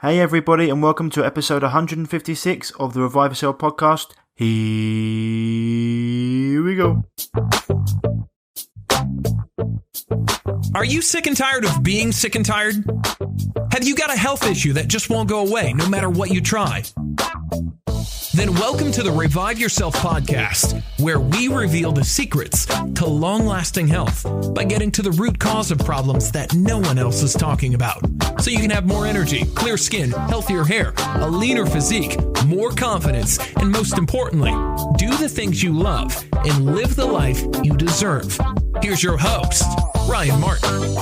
Hey everybody, and welcome to episode 156 of the Revive Yourself podcast. Here we go. Are you sick and tired of being sick and tired? Have you got a health issue that just won't go away no matter what you try? Then welcome to the Revive Yourself podcast, where we reveal the secrets to long-lasting health by getting to the root cause of problems that no one else is talking about. So you can have more energy, clear skin, healthier hair, a leaner physique, more confidence, and most importantly, do the things you love and live the life you deserve. Here's your host, Ryan Martin.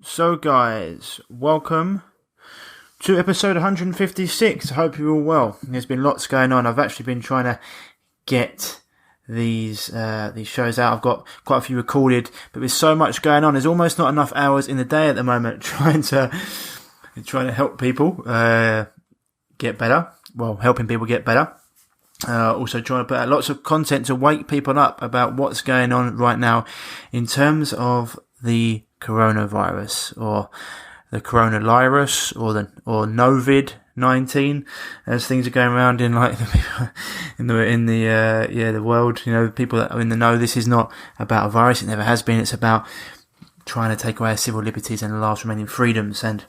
So guys, welcome to episode 156. I hope you're all well. There's been lots going on. I've actually been trying to get these shows out. I've got quite a few recorded, but there's so much going on. There's almost not enough hours in the day at the moment trying to help people get better. Well, helping people get better. Also trying to put out lots of content to wake people up about what's going on right now in terms of the coronavirus or the coronavirus or Novid-19, as things are going around in like the world. You know, people that are in the know. This is not about a virus. It never has been. It's about trying to take away our civil liberties and the last remaining freedoms, and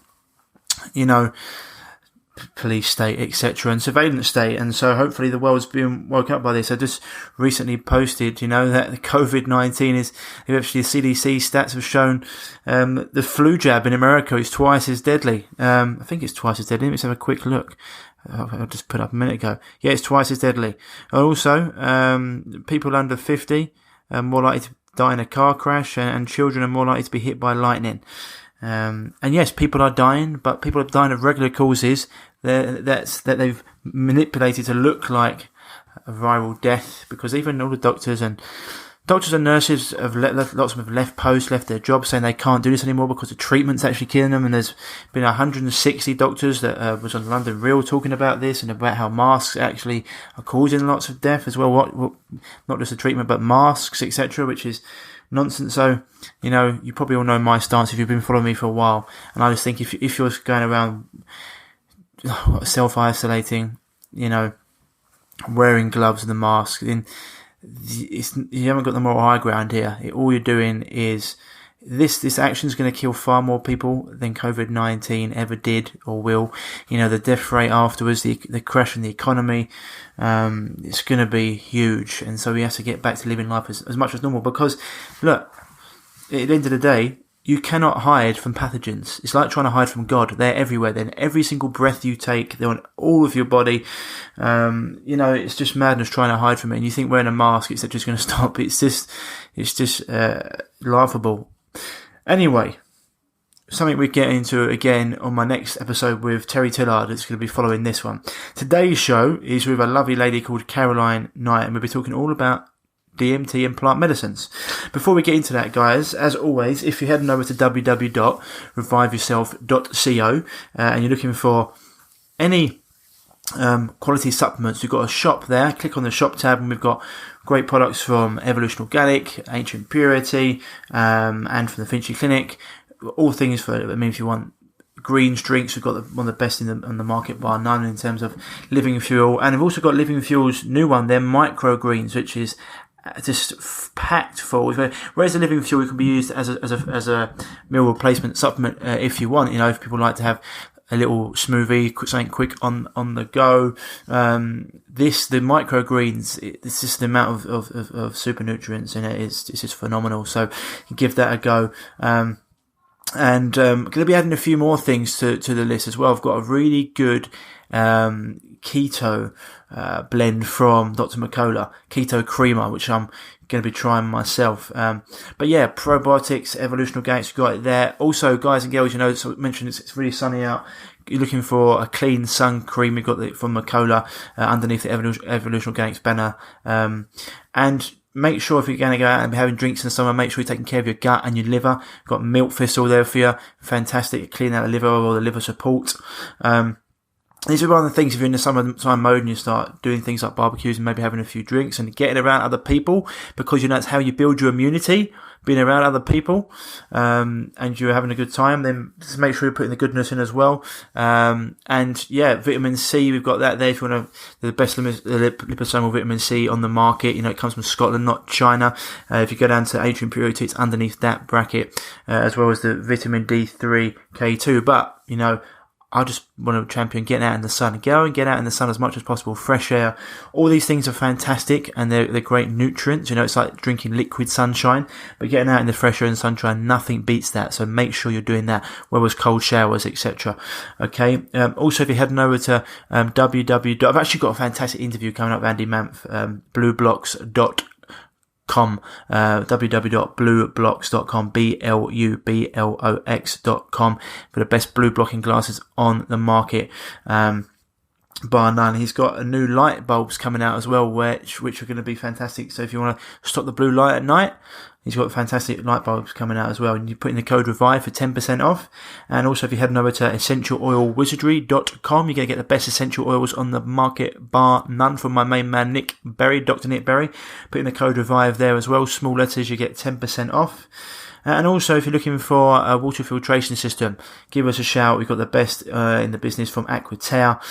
police state, etc., and surveillance state. And so hopefully the world's been woken up by this. I just recently posted, that the COVID-19 is, actually the CDC stats have shown the flu jab in America is twice as deadly. I think it's twice as deadly. Let's have a quick look. I just put up a minute ago. Yeah, it's twice as deadly. Also, people under 50 are more likely to die in a car crash, and children are more likely to be hit by lightning. And yes, people are dying, but people are dying of regular causes that they've manipulated to look like a viral death, because even all the doctors and nurses have lots of them have left posts, left their jobs, saying they can't do this anymore because the treatment's actually killing them. And there's been 160 doctors that was on London Real talking about this and about how masks actually are causing lots of death as well. What not just the treatment, but masks, etc., which is nonsense. So, you probably all know my stance if you've been following me for a while. And I just think if you're going around self-isolating, wearing gloves and the mask, then you haven't got the moral high ground here. All you're doing is this action is going to kill far more people than COVID-19 ever did or will. The death rate afterwards, the crash in the economy, it's going to be huge. And so we have to get back to living life as much as normal, because look, at the end of the day, you cannot hide from pathogens. It's like trying to hide from God. They're everywhere. They're in every single breath you take. They're on all of your body. It's just madness trying to hide from it. And you think wearing a mask, it's just going to stop. It's just laughable. Anyway, something we get into again on my next episode with Terry Tillard. It's going to be following this one. Today's show is with a lovely lady called Caroline Knight, and we'll be talking all about DMT and plant medicines. Before we get into that, guys, as always, if you're heading over to www.reviveyourself.co and you're looking for any quality supplements, we've got a shop there. Click on the shop tab and we've got great products from Evolution Organic, Ancient Purity, and from the Finchley Clinic. All things if you want greens drinks, we've got one of the best on the market bar none in terms of Living Fuel. And we've also got Living Fuel's new one, their microgreens, which is just packed full. Whereas the Living Fuel can be used as a meal replacement supplement if you want. If people like to have a little smoothie, something quick on the go. The microgreens, it's just the amount of super nutrients in it is just phenomenal. So give that a go. And going to be adding a few more things to the list as well. I've got a really good keto blend from Dr. McCullough, Keto Creamer, which I'm going to be trying myself. But yeah, probiotics, evolutional gains, you've got it there. Also, guys and girls, so I mentioned it's really sunny out. You're looking for a clean sun cream. We've got it from McCullough underneath the evolutional gains banner. And make sure if you're going to go out and be having drinks in the summer, make sure you're taking care of your gut and your liver. You've got milk thistle there for you. Fantastic. Clean out the liver or the liver support. these are one of the things if you're in the summertime mode and you start doing things like barbecues and maybe having a few drinks and getting around other people, because that's how you build your immunity, being around other people, and you're having a good time. Then just make sure you're putting the goodness in as well. And vitamin C, we've got that there. If you want the best liposomal vitamin C on the market, it comes from Scotland, not China. If you go down to atrium purity, it's underneath that bracket, as well as the vitamin D3, K2. But, I just want to champion getting out in the sun. Go and get out in the sun as much as possible. Fresh air. All these things are fantastic and they're great nutrients. It's like drinking liquid sunshine. But getting out in the fresh air and sunshine, nothing beats that. So make sure you're doing that. Whether it's cold showers, etc. Okay. Also, if you're heading over to I've actually got a fantastic interview coming up with Andy Manf, blueblocks.com. www.blueblocks.com, BLUBLOX.com, for the best blue blocking glasses on the market, bar none. He's got a new light bulbs coming out as well, which are going to be fantastic. So if you want to stop the blue light at night, he's got fantastic light bulbs coming out as well. And you put in the code REVIVE for 10% off. And also if you're heading over to essentialoilwizardry.com, you're going to get the best essential oils on the market, bar none, from my main man, Nick Berry, Dr. Nick Berry. Put in the code REVIVE there as well. Small letters, you get 10% off. And also, if you're looking for a water filtration system, give us a shout. We've got the best in the business from Aquitaire,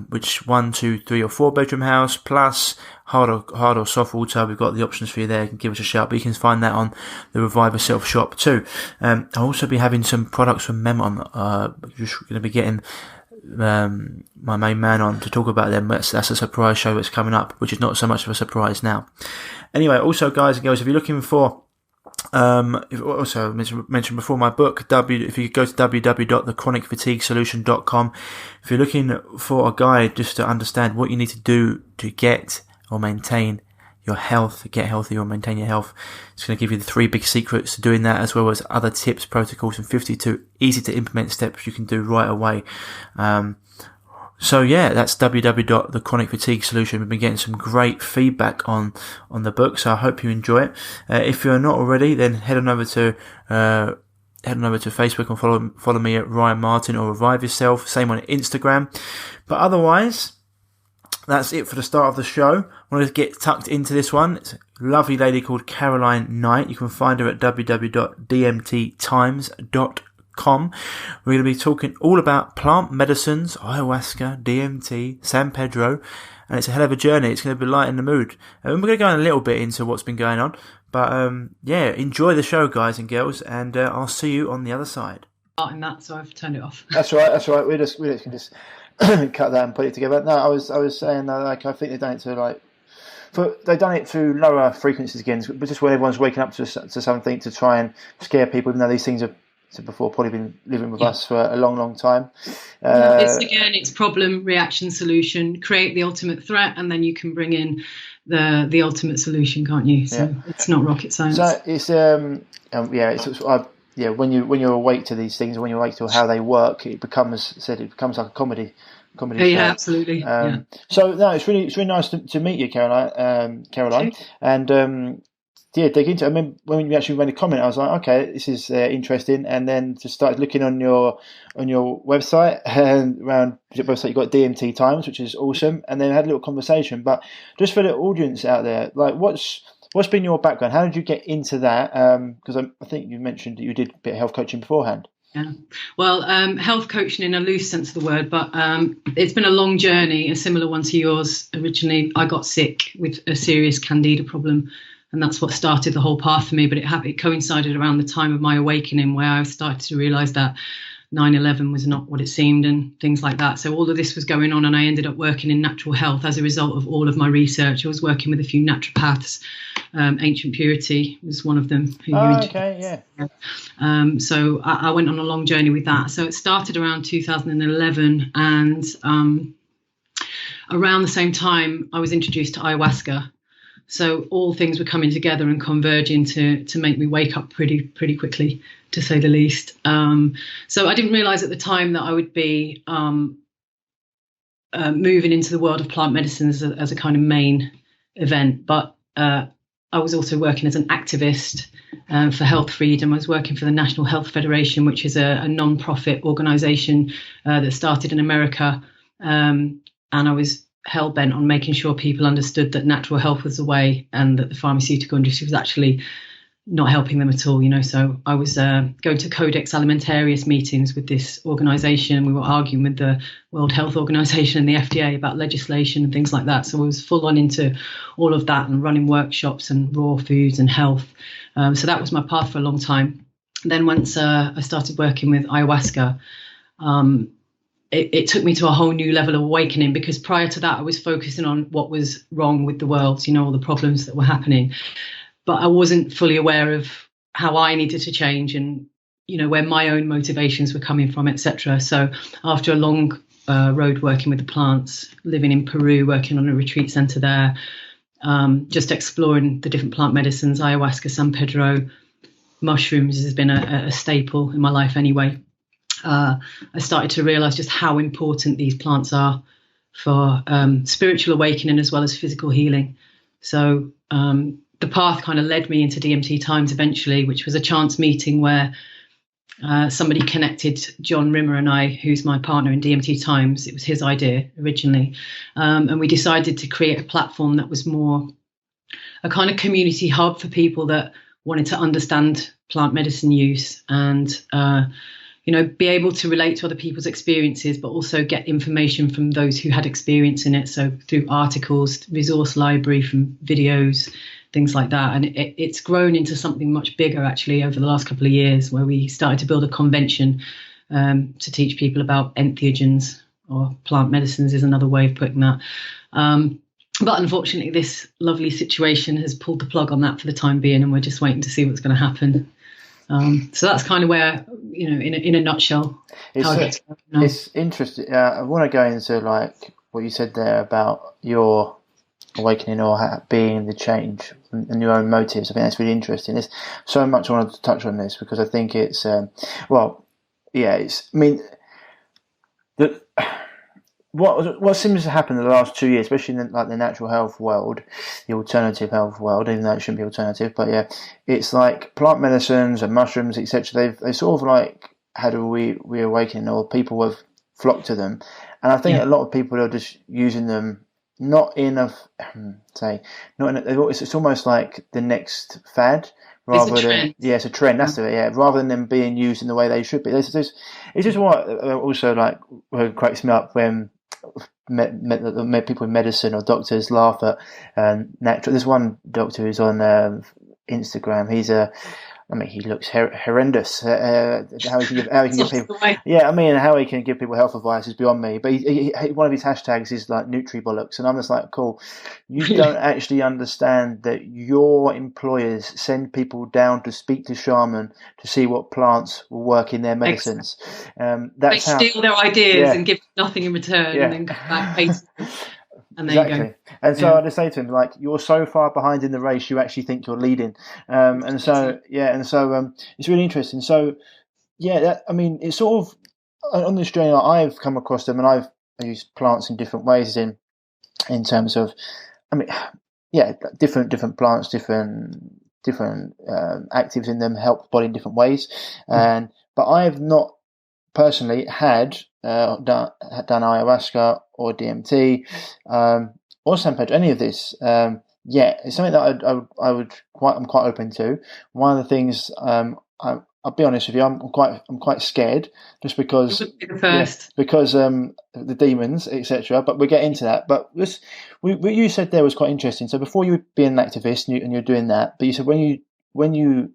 which 1, 2, 3 or 4 bedroom house, plus hard or soft water. We've got the options for you there. You can give us a shout, but you can find that on the Revive Yourself shop too. I'll also be having some products from Memon. Just going to be getting my main man on to talk about them. That's a surprise show that's coming up, which is not so much of a surprise now. Anyway, also guys and girls, if you're looking for also mentioned before my book, if you go to www.thechronicfatiguesolution.com, if you're looking for a guide just to understand what you need to do to get or maintain your health, get healthy or maintain your health, it's going to give you the 3 big secrets to doing that, as well as other tips, protocols, and 52 easy to implement steps you can do right away. So yeah, that's www.thechronicfatiguesolution. We've been getting some great feedback on the book, so I hope you enjoy it. If you're not already, then head on over to Facebook and follow me at Ryan Martin or Revive Yourself. Same on Instagram. But otherwise, that's it for the start of the show. I want to get tucked into this one. It's a lovely lady called Caroline Knight. You can find her at www.dmttimes.com. We're going to be talking all about plant medicines, ayahuasca, DMT, San Pedro, and it's a hell of a journey. It's going to be lighten the mood. And we're going to go in a little bit into what's been going on, but enjoy the show, guys and girls, and I'll see you on the other side. And that, so I've turned it off. That's right. We can just cut that and put it together. No, I was saying I think they've done it to they've done it to lower frequencies again, but just when everyone's waking up to something to try and scare people, even though these things have before probably been living with us for a long time. It's problem, reaction, solution. Create the ultimate threat, and then you can bring in the ultimate solution, can't you? So it's not rocket science. So it's when you're awake to these things, and when you're awake to how they work, it becomes like a comedy show. Yeah, absolutely. So no, it's really nice to meet you, Caroline, and. Dig into it. I mean, when you actually made a comment, I was like, okay, this is interesting. And then just started looking on your website, and around your website, you got DMT Times, which is awesome. And then had a little conversation. But just for the audience out there, like, what's been your background? How did you get into that? Because I think you mentioned that you did a bit of health coaching beforehand. Yeah, well, health coaching in a loose sense of the word, but it's been a long journey, a similar one to yours. Originally, I got sick with a serious candida problem. And that's what started the whole path for me. But it coincided around the time of my awakening, where I started to realise that 9/11 was not what it seemed and things like that. So all of this was going on, and I ended up working in natural health as a result of all of my research. I was working with a few naturopaths. Ancient Purity was one of them. So I went on a long journey with that. So it started around 2011, and around the same time I was introduced to ayahuasca. So all things were coming together and converging to make me wake up pretty quickly, to say the least. So I didn't realise at the time that I would be moving into the world of plant medicines as a kind of main event. But I was also working as an activist for health freedom. I was working for the National Health Federation, which is a non-profit organisation that started in America and I was hell bent on making sure people understood that natural health was the way, and that the pharmaceutical industry was actually not helping them at all, So I was going to Codex Alimentarius meetings with this organisation. We were arguing with the World Health Organization and the FDA about legislation and things like that. So I was full on into all of that and running workshops and raw foods and health. So that was my path for a long time. And then once I started working with ayahuasca, it took me to a whole new level of awakening, because prior to that I was focusing on what was wrong with the world, all the problems that were happening. But I wasn't fully aware of how I needed to change and, where my own motivations were coming from, etc. So after a long road working with the plants, living in Peru, working on a retreat center there, just exploring the different plant medicines, ayahuasca, San Pedro, mushrooms has been a staple in my life anyway. I started to realize just how important these plants are for spiritual awakening as well as physical healing. So the path kind of led me into DMT Times eventually, which was a chance meeting where somebody connected John Rimmer and I, who's my partner in DMT Times. It was his idea originally. And we decided to create a platform that was more a kind of community hub for people that wanted to understand plant medicine use and, be able to relate to other people's experiences, but also get information from those who had experience in it. So through articles, resource library, from videos, things like that. And it's grown into something much bigger actually over the last couple of years, where we started to build a convention to teach people about entheogens, or plant medicines is another way of putting that. But unfortunately, this lovely situation has pulled the plug on that for the time being, and we're just waiting to see what's going to happen. So that's kind of where, in a nutshell, how it gets going now. It's interesting. I want to go into like what you said there about your awakening or being the change and your own motives. I think that's really interesting. There's so much I wanted to touch on this, because I think it's what seems to happen in the last 2 years, especially in the natural health world, the alternative health world, even though it shouldn't be alternative, but yeah, it's like plant medicines and mushrooms, etc. They sort of like had a reawakening, or people have flocked to them, and I think a lot of people are just using them it's almost like the next fad, rather than it's a trend. That's it. Yeah, rather than them being used in the way they should be. It's just what also like cracks me up when people in medicine or doctors laugh at natural. There's one doctor who's on Instagram. He looks horrendous. How he can give people, how he can give people health advice is beyond me. But he one of his hashtags is like Nutribollocks, and I'm just like, cool. You don't actually understand that your employers send people down to speak to shaman to see what plants will work in their medicines. They steal their ideas and give nothing in return, and then come back paid. And there you go. And so I just say to him, like, you're so far behind in the race, you actually think you're leading. It's really interesting. So, it's sort of on this journey. I've come across them, and I've used plants in different ways. In terms of, different plants, different actives in them help the body in different ways. But I've not personally had done ayahuasca or DMT or San Pedro, any of this. It's something that I'm quite open to. One of the things I'll be honest with you, I'm quite scared, just because the demons, etc. But we'll get into that. But what you said there was quite interesting. So before you were being an activist and you're doing that, but you said when you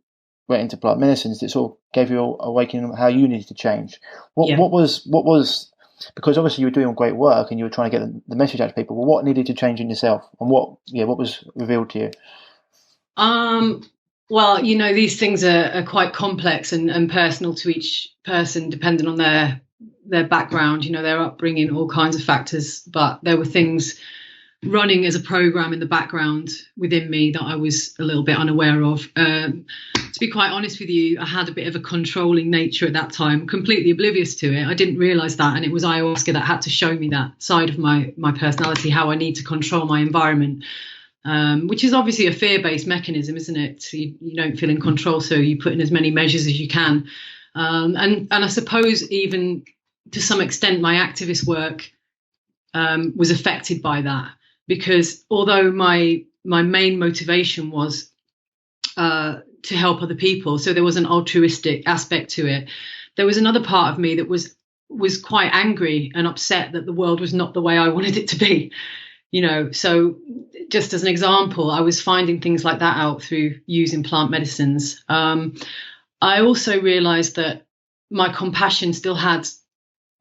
went into plant medicines, it sort of gave you an awakening of how you needed to change. What was because obviously you were doing great work and you were trying to get the message out to people. Well, what needed to change in yourself, and what was revealed to you? Well, these things are quite complex and personal to each person, depending on their background, their upbringing, all kinds of factors. But there were things running as a program in the background within me that I was a little bit unaware of. To be quite honest with you, I had a bit of a controlling nature at that time, completely oblivious to it. I didn't realize that, and it was ayahuasca that had to show me that side of my personality, how I need to control my environment, which is obviously a fear-based mechanism, isn't it? You don't feel in control, so you put in as many measures as you can. And I suppose even to some extent my activist work was affected by that, because although my main motivation was to help other people, so there was an altruistic aspect to it, there was another part of me that was quite angry and upset that the world was not the way I wanted it to be. So just as an example, I was finding things like that out through using plant medicines. I also realized that my compassion still had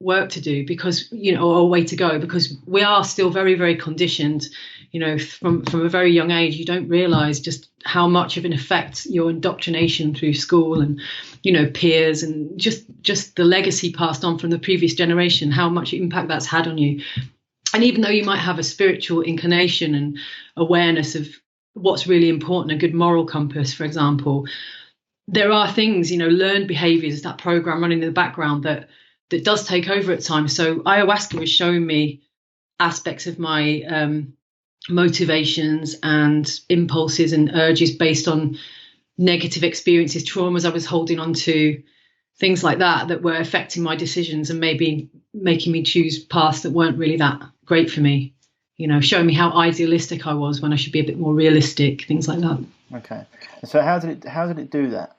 work to do, because, or a way to go, because we are still very, very conditioned, from a very young age. You don't realize just how much of an effect your indoctrination through school and, peers and just the legacy passed on from the previous generation, how much impact that's had on you. And even though you might have a spiritual inclination and awareness of what's really important, a good moral compass, for example, there are things, learned behaviors, that program running in the background that does take over at times. So ayahuasca was showing me aspects of my motivations and impulses and urges based on negative experiences, traumas I was holding on to, things like that were affecting my decisions and maybe making me choose paths that weren't really that great for me. Showing me how idealistic I was when I should be a bit more realistic, things like that. Okay. So how did it do that?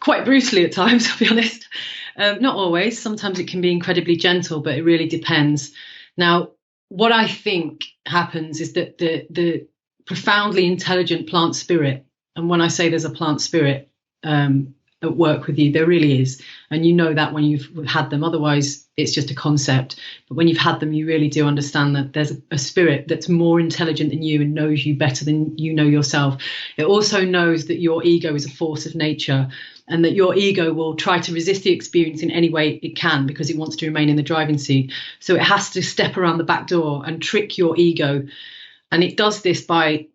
Quite brutally at times, I'll be honest. Not always. Sometimes it can be incredibly gentle, but it really depends. Now, what I think happens is that the profoundly intelligent plant spirit, and when I say there's a plant spirit at work with you, there really is. And you know that when you've had them, otherwise it's just a concept. But when you've had them, you really do understand that there's a spirit that's more intelligent than you and knows you better than you know yourself. It also knows that your ego is a force of nature, and that your ego will try to resist the experience in any way it can, because it wants to remain in the driving seat. So it has to step around the back door and trick your ego. And it does this by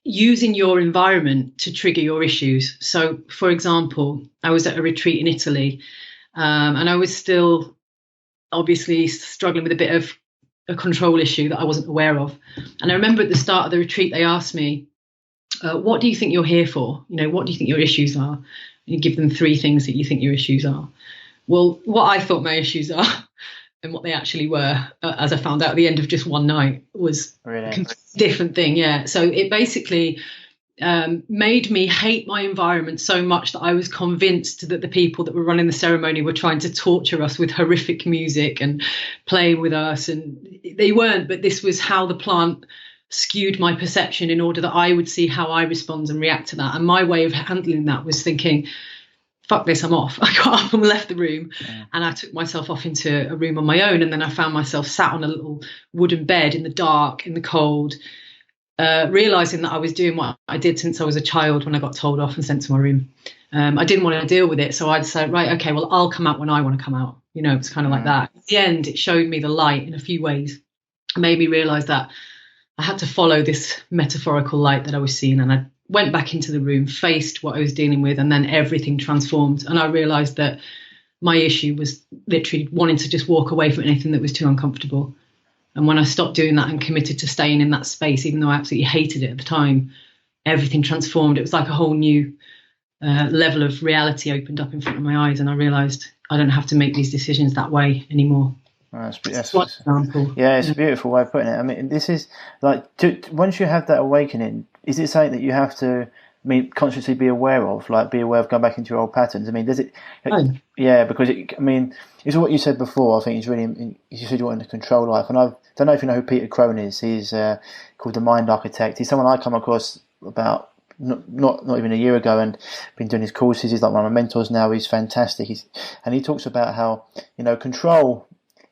using your environment to trigger your issues. So, for example, I was at a retreat in Italy, and I was still obviously struggling with a bit of a control issue that I wasn't aware of. And I remember at the start of the retreat, they asked me, what do you think you're here for? What do you think your issues are? And you give them 3 things that you think your issues are. Well, what I thought my issues are and what they actually were, as I found out at the end of just one night, was really a completely different thing. Yeah. So it basically made me hate my environment so much that I was convinced that the people that were running the ceremony were trying to torture us with horrific music and playing with us. And they weren't, but this was how the plant skewed my perception in order that I would see how I respond and react to that. And my way of handling that was thinking, fuck this, I'm off. I got up and left the room, and I took myself off into a room on my own. And then I found myself sat on a little wooden bed in the dark, in the cold, realizing that I was doing what I did since I was a child when I got told off and sent to my room. I didn't want to deal with it. So I decided, right, okay, well, I'll come out when I want to come out. It's kind of like that. At the end, it showed me the light in a few ways. It made me realize that I had to follow this metaphorical light that I was seeing. And I went back into the room, faced what I was dealing with, and then everything transformed. And I realized that my issue was literally wanting to just walk away from anything that was too uncomfortable. And when I stopped doing that and committed to staying in that space, even though I absolutely hated it at the time, everything transformed. It was like a whole new level of reality opened up in front of my eyes. And I realized I don't have to make these decisions that way anymore. That's one example. Yeah, it's a beautiful way of putting it. I mean, this is like, once you have that awakening, is it something that you have to consciously be aware of, like be aware of going back into your old patterns? I mean, does it? Yeah, because it's what you said before. I think it's really. You said you wanted to control life, and I don't know if you know who Peter Crone is. He's called the Mind Architect. He's someone I come across about not even a year ago, and been doing his courses. He's like one of my mentors now. He's fantastic. And he talks about how control.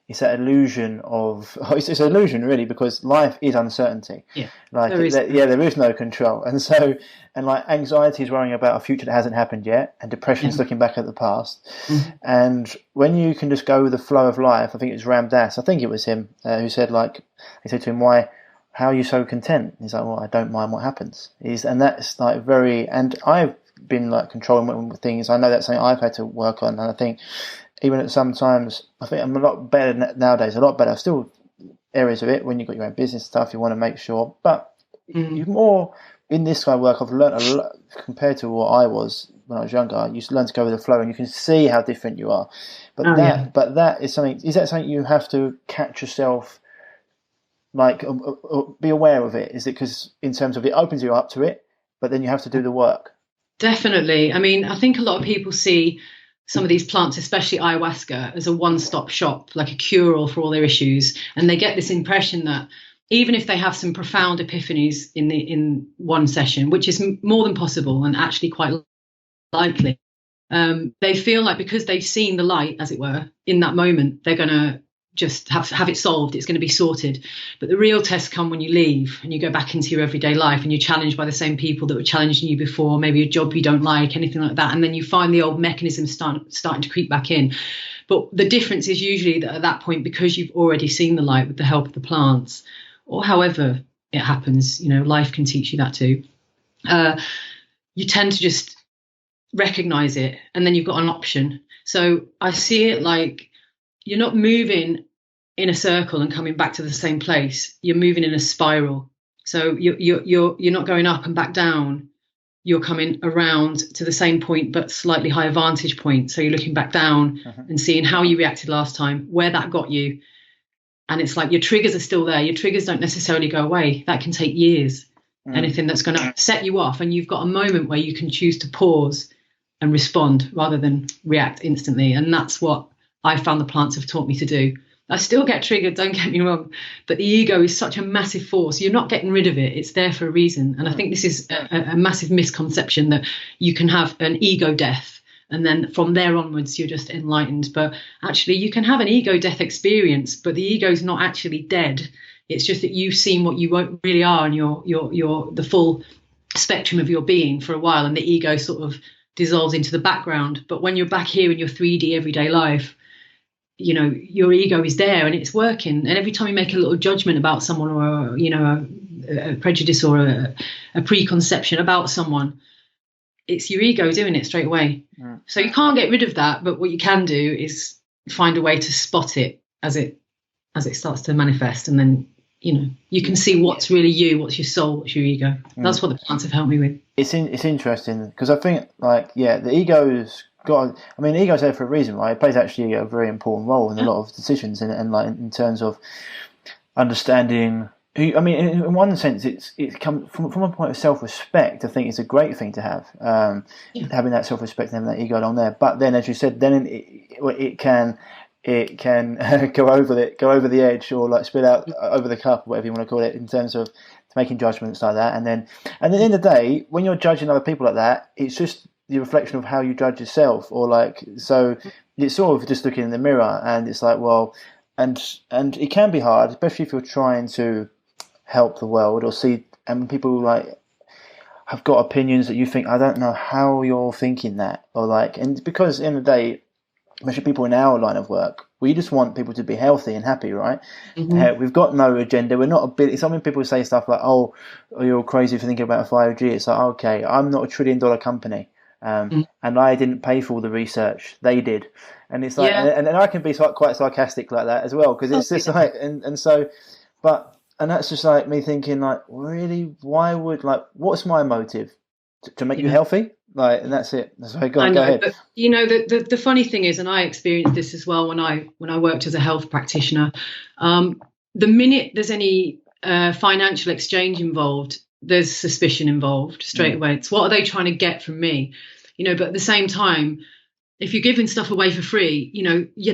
It's that illusion of. It's an illusion, really, because life is uncertainty. Yeah, there is no control, and like anxiety is worrying about a future that hasn't happened yet, and depression is looking back at the past. Mm-hmm. And when you can just go with the flow of life, I think it was Ram Dass. I think it was him who said, he said to him, how are you so content? He's like, well, I don't mind what happens. And that's like very. And I've been like controlling things. I know that's something I've had to work on, and I think. Even at sometimes, I think I'm a lot better nowadays, a lot better. Still areas of it, when you've got your own business stuff, you want to make sure. But you're more, in this kind of work, I've learned a lot compared to what I was when I was younger, you learn to go with the flow, and you can see how different you are. But that is something. Is that something you have to catch yourself, like, or be aware of it? Is it because in terms of it opens you up to it, but then you have to do the work? Definitely. I mean, I think a lot of people see some of these plants, especially ayahuasca, as a one-stop shop, like a cure-all for all their issues, and they get this impression that even if they have some profound epiphanies in one session, which is more than possible and actually quite likely, they feel like because they've seen the light, as it were, in that moment, they're going to just have it solved. It's going to be sorted. But the real tests come when you leave and you go back into your everyday life and you're challenged by the same people that were challenging you before, maybe a job you don't like, anything like that. And then you find the old mechanisms starting to creep back in. But the difference is usually that at that point, because you've already seen the light with the help of the plants, or however it happens, life can teach you that too. You tend to just recognize it, and then you've got an option. So I see it like you're not moving in a circle and coming back to the same place. You're moving in a spiral. So you're not going up and back down. You're coming around to the same point, but slightly higher vantage point. So you're looking back down and seeing how you reacted last time, where that got you. And it's like your triggers are still there. Your triggers don't necessarily go away. That can take years. Anything that's going to set you off. And you've got a moment where you can choose to pause and respond rather than react instantly. And that's what I found the plants have taught me to do. I still get triggered, don't get me wrong, but the ego is such a massive force. You're not getting rid of it. It's there for a reason. And I think this is a massive misconception that you can have an ego death and then from there onwards you're just enlightened. But actually you can have an ego death experience, but the ego is not actually dead. It's just that you've seen what you really are and you're the full spectrum of your being for a while, and the ego sort of dissolves into the background. But when you're back here in your 3D everyday life, your ego is there and it's working. And every time you make a little judgment about someone, or a prejudice or a preconception about someone, it's your ego doing it straight away. So you can't get rid of that, but what you can do is find a way to spot it as it starts to manifest, and then you can see what's really you, what's your soul, what's your ego. That's what the plants have helped me with. It's interesting because I think the ego's the ego's there for a reason, right? It plays actually a very important role in a lot of decisions, and like in terms of understanding. In one sense, it comes from a point of self-respect. I think it's a great thing to have, having that self-respect and having that ego along there. But then, as you said, then it can go over the edge, or like spill out over the cup, whatever you want to call it, in terms of making judgments like that. And then at the end of the day, when you're judging other people like that, it's just the reflection of how you judge yourself, so it's sort of just looking in the mirror, and it's like, well, and it can be hard, especially if you're trying to help the world or see, and people have got opinions that you think, I don't know how you're thinking that, and because in the day, especially people in our line of work, we just want people to be healthy and happy, right? We've got no agenda. We're not some people say stuff like, oh, you're crazy for thinking about 5G. It's like, okay, I'm not $1 trillion company. And I didn't pay for all the research, they did, and it's like, and I can be quite sarcastic like that as well, because it's just like, and that's just like me thinking, like, really, why would, what's my motive to make you healthy, and that's it. That's why go ahead. But, the funny thing is, and I experienced this as well when I worked as a health practitioner. The minute there's any financial exchange involved, there's suspicion involved straight away. It's what are they trying to get from me, but at the same time, if you're giving stuff away for free,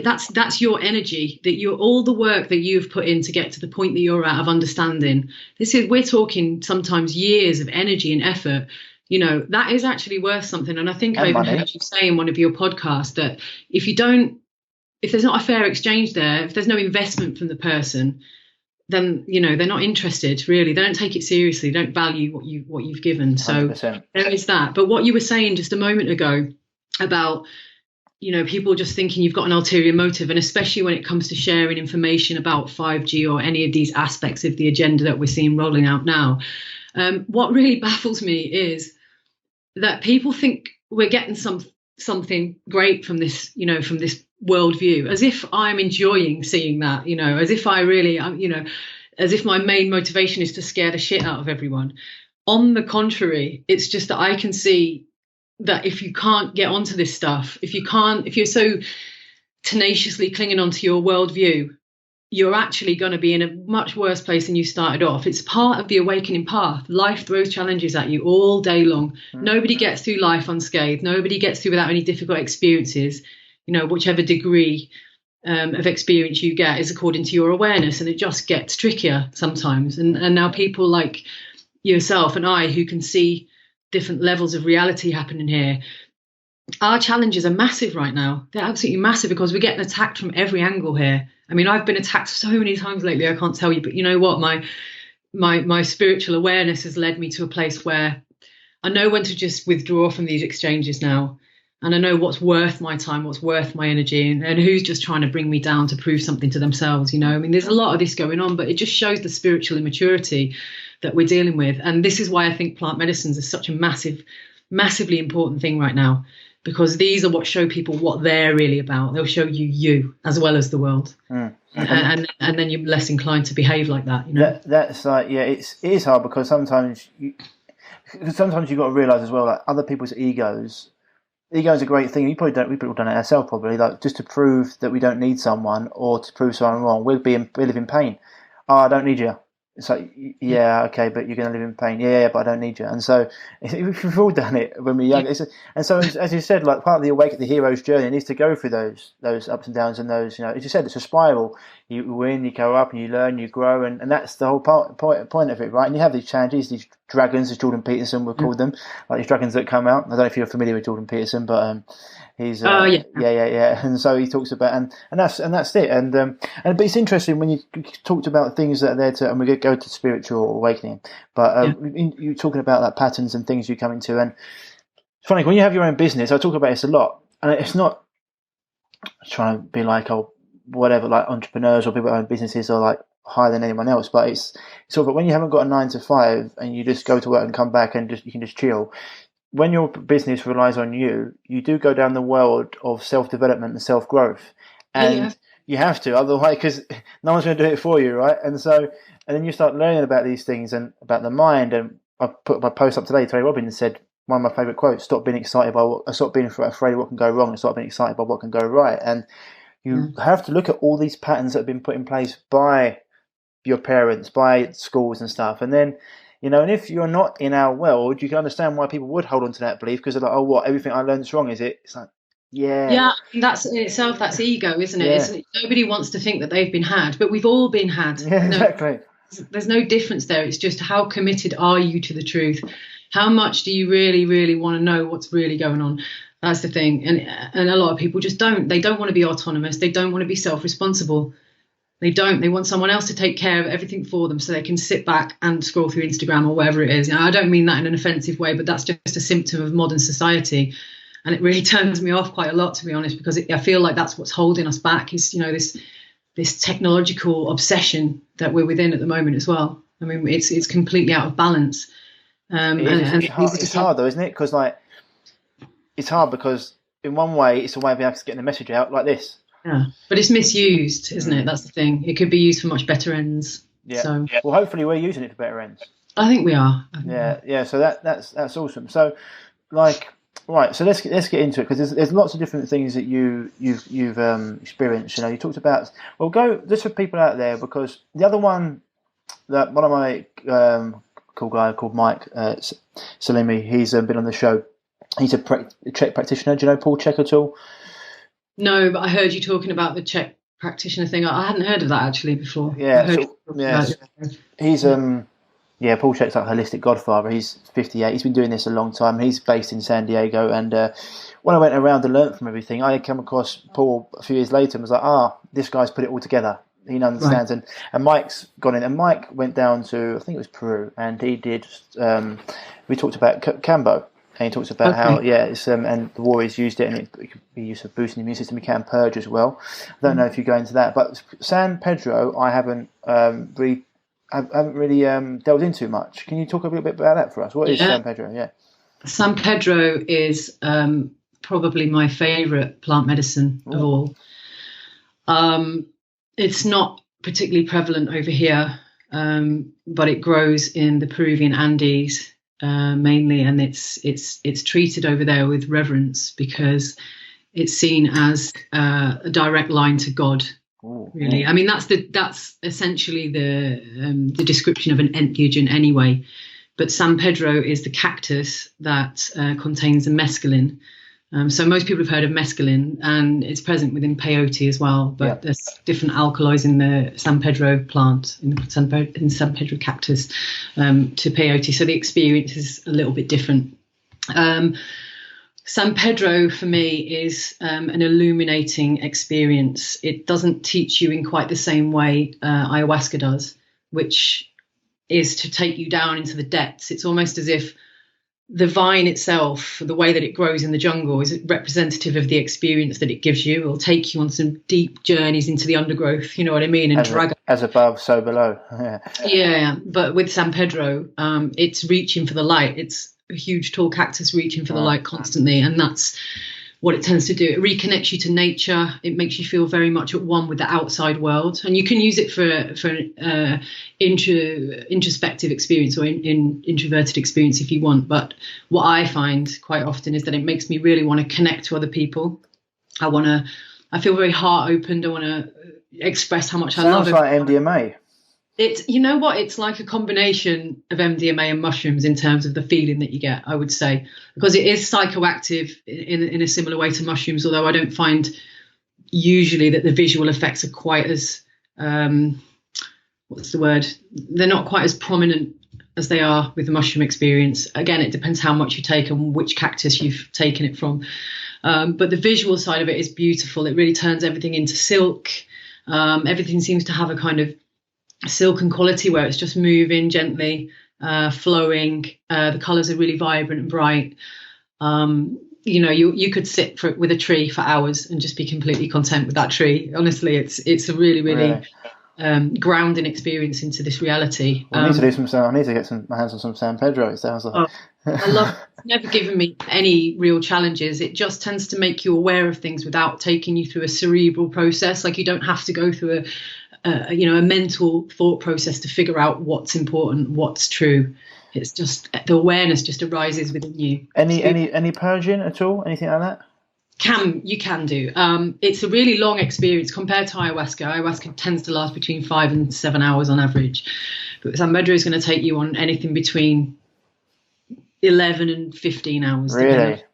that's your energy, all the work that you've put in to get to the point that you're at of understanding. We're talking sometimes years of energy and effort, that is actually worth something. And I think I even heard you say in one of your podcasts that if there's not a fair exchange there, if there's no investment from the person, then they're not interested, really. They don't take it seriously. They don't value what you've given. So 100%. There is that. But what you were saying just a moment ago about people just thinking you've got an ulterior motive, and especially when it comes to sharing information about 5G or any of these aspects of the agenda that we're seeing rolling out now, what really baffles me is that people think we're getting something great from this worldview, as if I'm enjoying seeing that, as if I really am, as if my main motivation is to scare the shit out of everyone. On the contrary, it's just that I can see that if you can't get onto this stuff, if you're so tenaciously clinging onto your worldview, you're actually going to be in a much worse place than you started off. It's part of the awakening path. Life throws challenges at you all day long. Nobody gets through life unscathed. Nobody gets through without any difficult experiences. Whichever degree of experience you get is according to your awareness, and it just gets trickier sometimes. And now people like yourself and I, who can see different levels of reality happening here, our challenges are massive right now. They're absolutely massive because we're getting attacked from every angle here. I mean, I've been attacked so many times lately, I can't tell you. But you know what? My spiritual awareness has led me to a place where I know when to just withdraw from these exchanges now. And I know what's worth my time, what's worth my energy, and who's just trying to bring me down to prove something to themselves. I mean, there's a lot of this going on, but it just shows the spiritual immaturity that we're dealing with. And this is why I think plant medicines is such a massively important thing right now. Because these are what show people what they're really about. They'll show you as well as the world, and then you're less inclined to behave like that. That's like, it is hard because sometimes you've got to realise as well, like other people's egos. Ego is a great thing. We people done it ourselves probably, like just to prove that we don't need someone or to prove someone wrong. We live in pain. Oh, I don't need you. It's like, yeah, okay, but you're going to live in pain. Yeah, but I don't need you. And so we've all done it when we're young. And so, as you said, like part of the hero's journey needs to go through those ups and downs and those, as you said, it's a spiral. You win, you go up, and you learn, you grow, and that's the whole point of it, right? And you have these challenges, these dragons, as Jordan Peterson would call them, like these dragons that come out. I don't know if you're familiar with Jordan Peterson, but he's yeah. And so he talks about and that's it. And but it's interesting when you talked about things that are there to, and we're going to go to spiritual awakening. But you're talking about like patterns and things you come into, and it's funny when you have your own business. I talk about this a lot, and it's not trying to be like whatever, like entrepreneurs or people that own businesses are like higher than anyone else, but it's sort of when you haven't got a 9 to 5 and you just go to work and come back and you can just chill. When your business relies on you, you do go down the world of self-development and self-growth, and you have to, otherwise, because no one's going to do it for you, right? And then you start learning about these things and about the mind. And I put my post up today. Tony Robbins said one of my favourite quotes: "Stop being excited by stop being afraid of what can go wrong, and start being excited by what can go right." And you have to look at all these patterns that have been put in place by your parents, by schools and stuff, and then. And if you're not in our world, you can understand why people would hold on to that belief, because they're like, oh, what, everything I learned is wrong, is it? It's like, yeah. That's in itself, that's ego, isn't it? Yeah. Nobody wants to think that they've been had, but we've all been had. Yeah, exactly. There's no difference there. It's just how committed are you to the truth? How much do you really, really want to know what's really going on? That's the thing. And a lot of people just don't. They don't want to be autonomous. They don't want to be self-responsible. They don't. They want someone else to take care of everything for them so they can sit back and scroll through Instagram or whatever it is. I don't mean that in an offensive way, but that's just a symptom of modern society. And it really turns me off quite a lot, to be honest, because I feel like that's what's holding us back is, this technological obsession that we're within at the moment as well. I mean, it's completely out of balance. It's hard though, isn't it? Because it's hard because in one way, it's a way of being able to get the message out like this. Yeah, but it's misused, isn't it? That's the thing. It could be used for much better ends. Yeah. So. Well, hopefully we're using it for better ends. I think we are. Yeah. So that's awesome. So, right. So let's get into it, because there's lots of different things that you've experienced. You talked about. Well, go just for people out there, because the other one that one of my cool guy called Mike Salimi, he's been on the show. He's a Czech practitioner. Do you know Paul Czech at all? No, but I heard you talking about the Czech practitioner thing. I hadn't heard of that actually before. He's Paul Czech's like holistic godfather. He's 58. He's been doing this a long time. He's based in San Diego, and when I went around and learnt from everything, I came across Paul a few years later and was like, this guy's put it all together. He understands, right. and Mike's gone in, and Mike went down to, I think it was Peru, and he did. We talked about Cambo. And he talks about how, it's, and the warriors used it, and it could be used for boosting the immune system. You can purge as well. I don't know if you go into that, but San Pedro, I haven't really delved into much. Can you talk a little bit about that for us? What is San Pedro? Yeah, San Pedro is probably my favourite plant medicine of all. It's not particularly prevalent over here, but it grows in the Peruvian Andes. mainly, and it's treated over there with reverence because it's seen as a direct line to God. Really, I mean that's essentially the description of an entheogen anyway. But San Pedro is the cactus that contains the mescaline. So most people have heard of mescaline, and it's present within peyote as well. But there's different alkaloids in the San Pedro plant, in the San Pedro cactus, to peyote. So the experience is a little bit different. San Pedro for me is an illuminating experience. It doesn't teach you in quite the same way ayahuasca does, which is to take you down into the depths. It's almost as if the vine itself, the way that it grows in the jungle, is representative of the experience that it gives you. It will take you on some deep journeys into the undergrowth, you know what I mean? And as above, so below. Yeah, but with San Pedro, it's reaching for the light. It's a huge tall cactus reaching for the light constantly, and that's what it tends to do. It reconnects you to nature. It makes you feel very much at one with the outside world, and you can use it for an introspective experience or introverted experience if you want. But what I find quite often is that it makes me really want to connect to other people. I feel very heart opened. I want to express how much I love it. Sounds like MDMA. You know what? It's like a combination of MDMA and mushrooms in terms of the feeling that you get, I would say, because it is psychoactive in a similar way to mushrooms, although I don't find usually that the visual effects are quite as, what's the word? They're not quite as prominent as they are with the mushroom experience. Again, it depends how much you take and which cactus you've taken it from. But the visual side of it is beautiful. It really turns everything into silk. Everything seems to have a kind of silken quality where it's just moving gently, flowing. The colours are really vibrant and bright. You could sit with a tree for hours and just be completely content with that tree. Honestly, it's a really grounding experience into this reality. Well, I need to do some. I need to get my hands on some San Pedro. It sounds like. I love. It's never given me any real challenges. It just tends to make you aware of things without taking you through a cerebral process. Like you don't have to go through a mental thought process to figure out what's important, what's true. It's just the awareness just arises within you. Any purging at all? Anything like that? You can do. It's a really long experience compared to ayahuasca. Ayahuasca tends to last between 5 and 7 hours on average, but San Pedro is going to take you on anything between 11 and 15 hours. Really?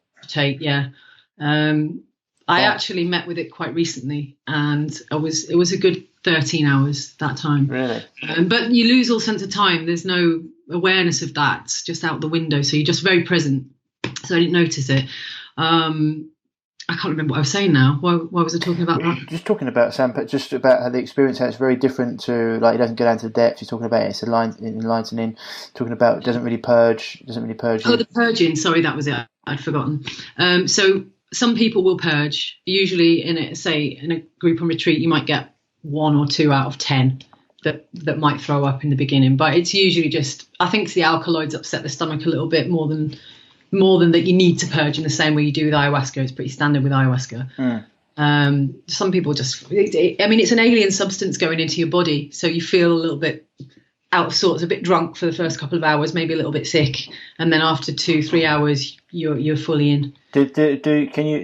I actually met with it quite recently, and it was a good 13 hours that time. Really? But you lose all sense of time. There's no awareness of that. It's just out the window. So you're just very present. So I didn't notice it. I can't remember what I was saying now. Why was I talking about that? Just talking about just about how the experience, how it's very different to, like, it doesn't go down to the depth. You're talking about it's enlightening. Talking about it doesn't really purge. Oh, the purging. Sorry, that was it. I'd forgotten. So some people will purge. Usually, in a group on retreat, you might get 1 or 2 out of 10 that might throw up in the beginning. But it's usually just, I think it's the alkaloids upset the stomach a little bit more than that you need to purge in the same way you do with ayahuasca. It's pretty standard with ayahuasca. Some people just, it's an alien substance going into your body, so you feel a little bit out of sorts, a bit drunk for the first couple of hours, maybe a little bit sick, and then after 2-3 hours you're fully in. Do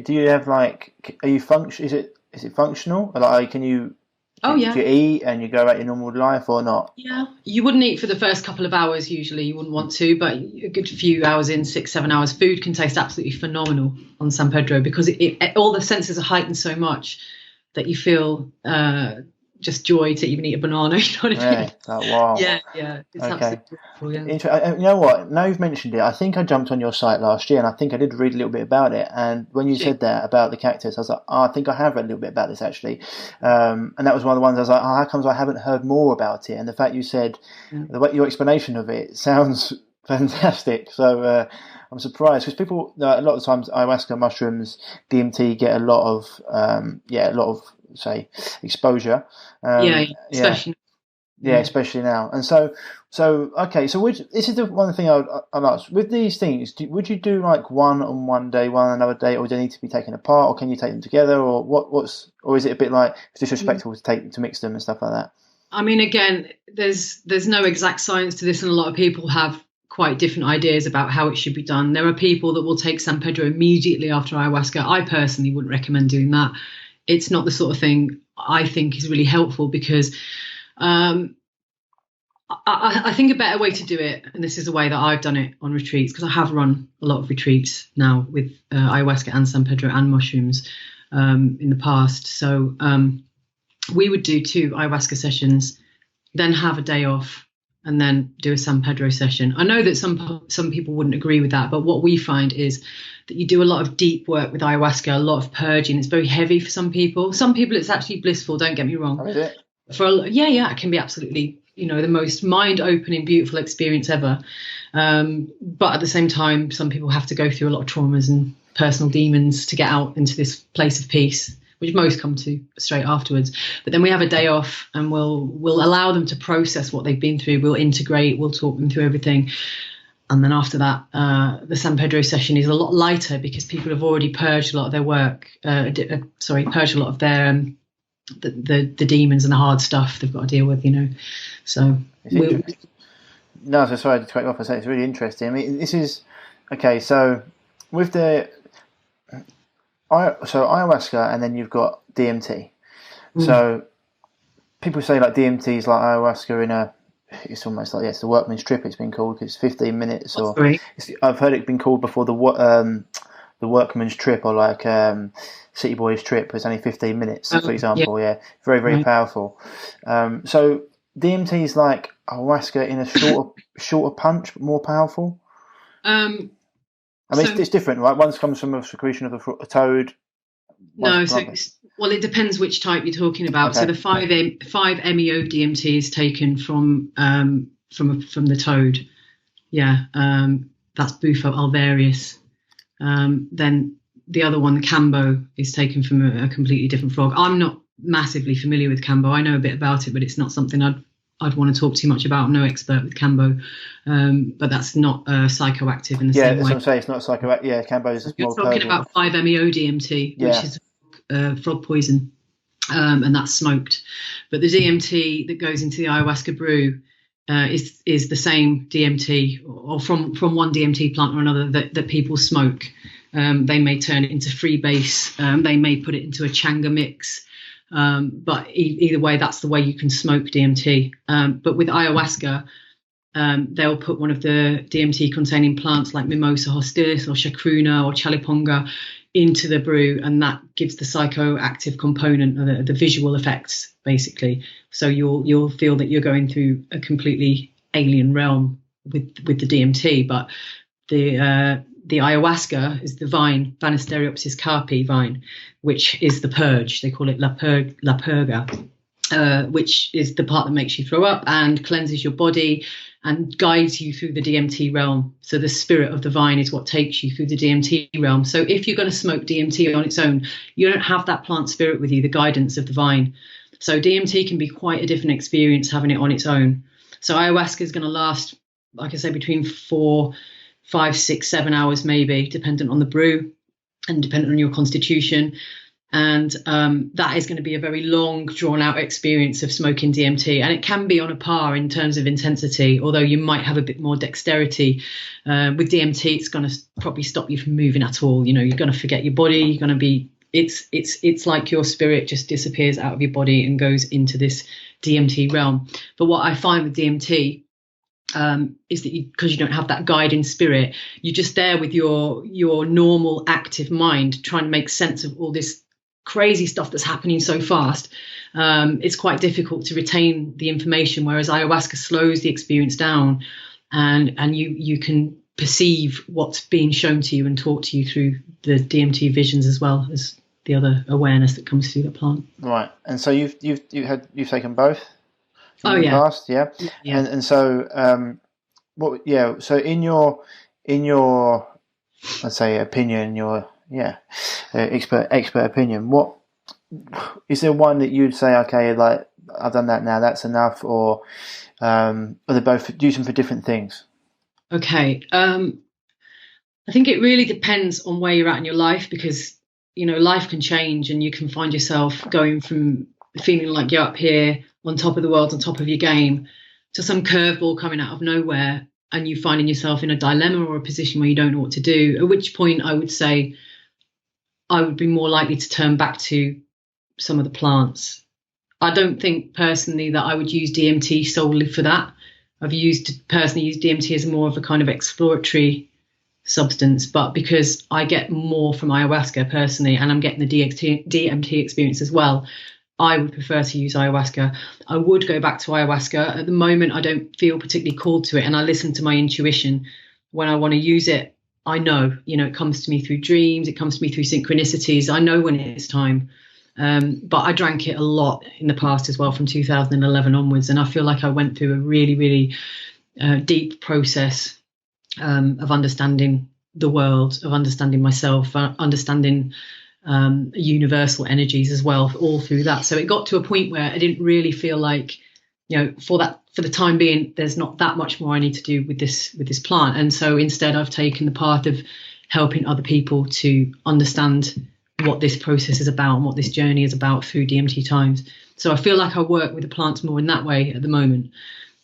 you have, like, are you is it functional? Like, can you? Oh, yeah. Do you eat and you go about your normal life or not? Yeah, you wouldn't eat for the first couple of hours usually. You wouldn't want to, but a good few hours in, 6-7 hours, food can taste absolutely phenomenal on San Pedro because it all the senses are heightened so much that you feel just joy to even eat a banana. You know what I mean? Oh, wow. Yeah. It's absolutely beautiful, yeah. You know what? Now you've mentioned it, I think I jumped on your site last year and I think I did read a little bit about it. And when you said that about the cactus, I was like, I think I have read a little bit about this actually. And that was one of the ones I was like, how comes I haven't heard more about it? And the fact you said, your explanation of it sounds fantastic. So I'm surprised because people, a lot of times, ayahuasca, mushrooms, DMT get a lot of say exposure, especially now. And so okay, so this is the one thing I'd ask with these things. Would you do like one on one day, one on another day, or do they need to be taken apart, or can you take them together, or or is it a bit like disrespectful to mix them and stuff like that? I mean, again, there's no exact science to this, and a lot of people have quite different ideas about how it should be done. There are people that will take San Pedro immediately after ayahuasca. I personally wouldn't recommend doing that. It's not the sort of thing I think is really helpful, because I think a better way to do it, and this is the way that I've done it on retreats, because I have run a lot of retreats now with ayahuasca and San Pedro and mushrooms in the past. So we would do 2 ayahuasca sessions, then have a day off, and then do a San Pedro session. I know that some people wouldn't agree with that, but what we find is that you do a lot of deep work with ayahuasca, a lot of purging. It's very heavy for some people. Some people it's actually blissful, don't get me wrong. Oh, is it? It can be absolutely, the most mind-opening, beautiful experience ever. But at the same time, some people have to go through a lot of traumas and personal demons to get out into this place of peace, which most come to straight afterwards. But then we have a day off, and we'll allow them to process what they've been through. We'll integrate, we'll talk them through everything. And then after that, the San Pedro session is a lot lighter, because people have already purged a lot of their work, purged a lot of their the demons and the hard stuff they've got to deal with, So no, so sorry to cut you off. I say it's really interesting. I mean, this is okay. So with ayahuasca, and then you've got DMT. So people say like DMT is like ayahuasca it's almost like it's the workman's trip. It's been called, because it's 15 minutes, or I've heard it been called before the workman's trip, or like City Boys trip. It's only 15 minutes, for example. Yeah, very very powerful. So DMT is like ayahuasca in a shorter punch, but more powerful. It's different, right? One comes from a secretion of a toad. It depends which type you're talking about. Okay. So the 5-MeO DMT is taken from the toad. Yeah, that's Bufo alvarius. Then the other one, the Cambo, is taken from a completely different frog. I'm not massively familiar with Cambo. I know a bit about it, but it's not something I'd want to talk too much about. I'm no expert with Cambo, but that's not psychoactive in the same way. Yeah, that's what I'm saying. It's not psychoactive. Yeah, Cambo is You're talking about 5-MeO DMT, which is frog poison, and that's smoked. But the DMT that goes into the ayahuasca brew is the same DMT, or from one DMT plant or another that people smoke. They may turn it into freebase. They may put it into a changa mix. But either way, that's the way you can smoke DMT. But with ayahuasca, they'll put one of the DMT containing plants like Mimosa hostilis or Chacruna or Chaliponga into the brew, and that gives the psychoactive component, or the visual effects, basically. So you'll feel that you're going through a completely alien realm with the DMT. But the ayahuasca is the vine, Banisteriopsis carpi vine, which is the purge. They call it la purga, which is the part that makes you throw up and cleanses your body and guides you through the DMT realm. So the spirit of the vine is what takes you through the DMT realm. So if you're going to smoke DMT on its own, you don't have that plant spirit with you, the guidance of the vine. So DMT can be quite a different experience having it on its own. So ayahuasca is going to last, like I say, between 4, 5, 6, 7 hours, maybe, dependent on the brew and dependent on your constitution. And that is going to be a very long, drawn-out experience of smoking DMT. And it can be on a par in terms of intensity, although you might have a bit more dexterity. With DMT, it's going to probably stop you from moving at all. You're going to forget your body. You're going to be... It's like your spirit just disappears out of your body and goes into this DMT realm. But what I find with DMT is that because you don't have that guiding spirit, you're just there with your normal active mind trying to make sense of all this crazy stuff that's happening so fast. It's quite difficult to retain the information, whereas ayahuasca slows the experience down, and you can perceive what's being shown to you and taught to you through the DMT visions, as well as the other awareness that comes through the plant. Right. And so you've taken both? Oh yeah. Past, yeah. And so so in your let's say opinion, your expert opinion, what is there one that you'd say, okay, like I've done that now, that's enough, or are they both using for different things? Okay. I think it really depends on where you're at in your life, because life can change, and you can find yourself going from feeling like you're up here on top of the world, on top of your game, to some curveball coming out of nowhere, and you finding yourself in a dilemma or a position where you don't know what to do, at which point I would say I would be more likely to turn back to some of the plants. I don't think personally that I would use DMT solely for that. I've personally used DMT as more of a kind of exploratory substance, but because I get more from ayahuasca personally, and I'm getting the DMT experience as well, I would prefer to use ayahuasca. I would go back to ayahuasca. At the moment, I don't feel particularly called to it, and I listen to my intuition. When I want to use it, I know, it comes to me through dreams, it comes to me through synchronicities. I know when it's time. But I drank it a lot in the past as well, from 2011 onwards, and I feel like I went through a really, really deep process of understanding the world, of understanding myself, understanding universal energies as well, all through that. So it got to a point where I didn't really feel like, for the time being, there's not that much more I need to do with this plant. And so instead I've taken the path of helping other people to understand what this process is about and what this journey is about through DMT times. So I feel like I work with the plants more in that way at the moment.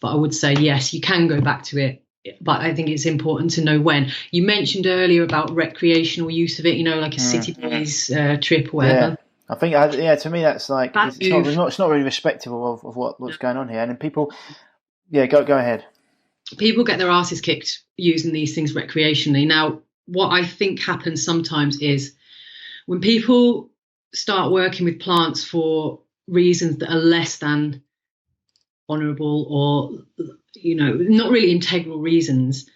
But I would say, yes, you can go back to it, but I think it's important to know when. You mentioned earlier about recreational use of it, like a city boys trip or whatever. Yeah. I think, to me, that's like, it's not really respectable of what's going on here. And then people, go ahead. People get their asses kicked using these things recreationally. Now, what I think happens sometimes is when people start working with plants for reasons that are less than honourable or, not really integral reasons,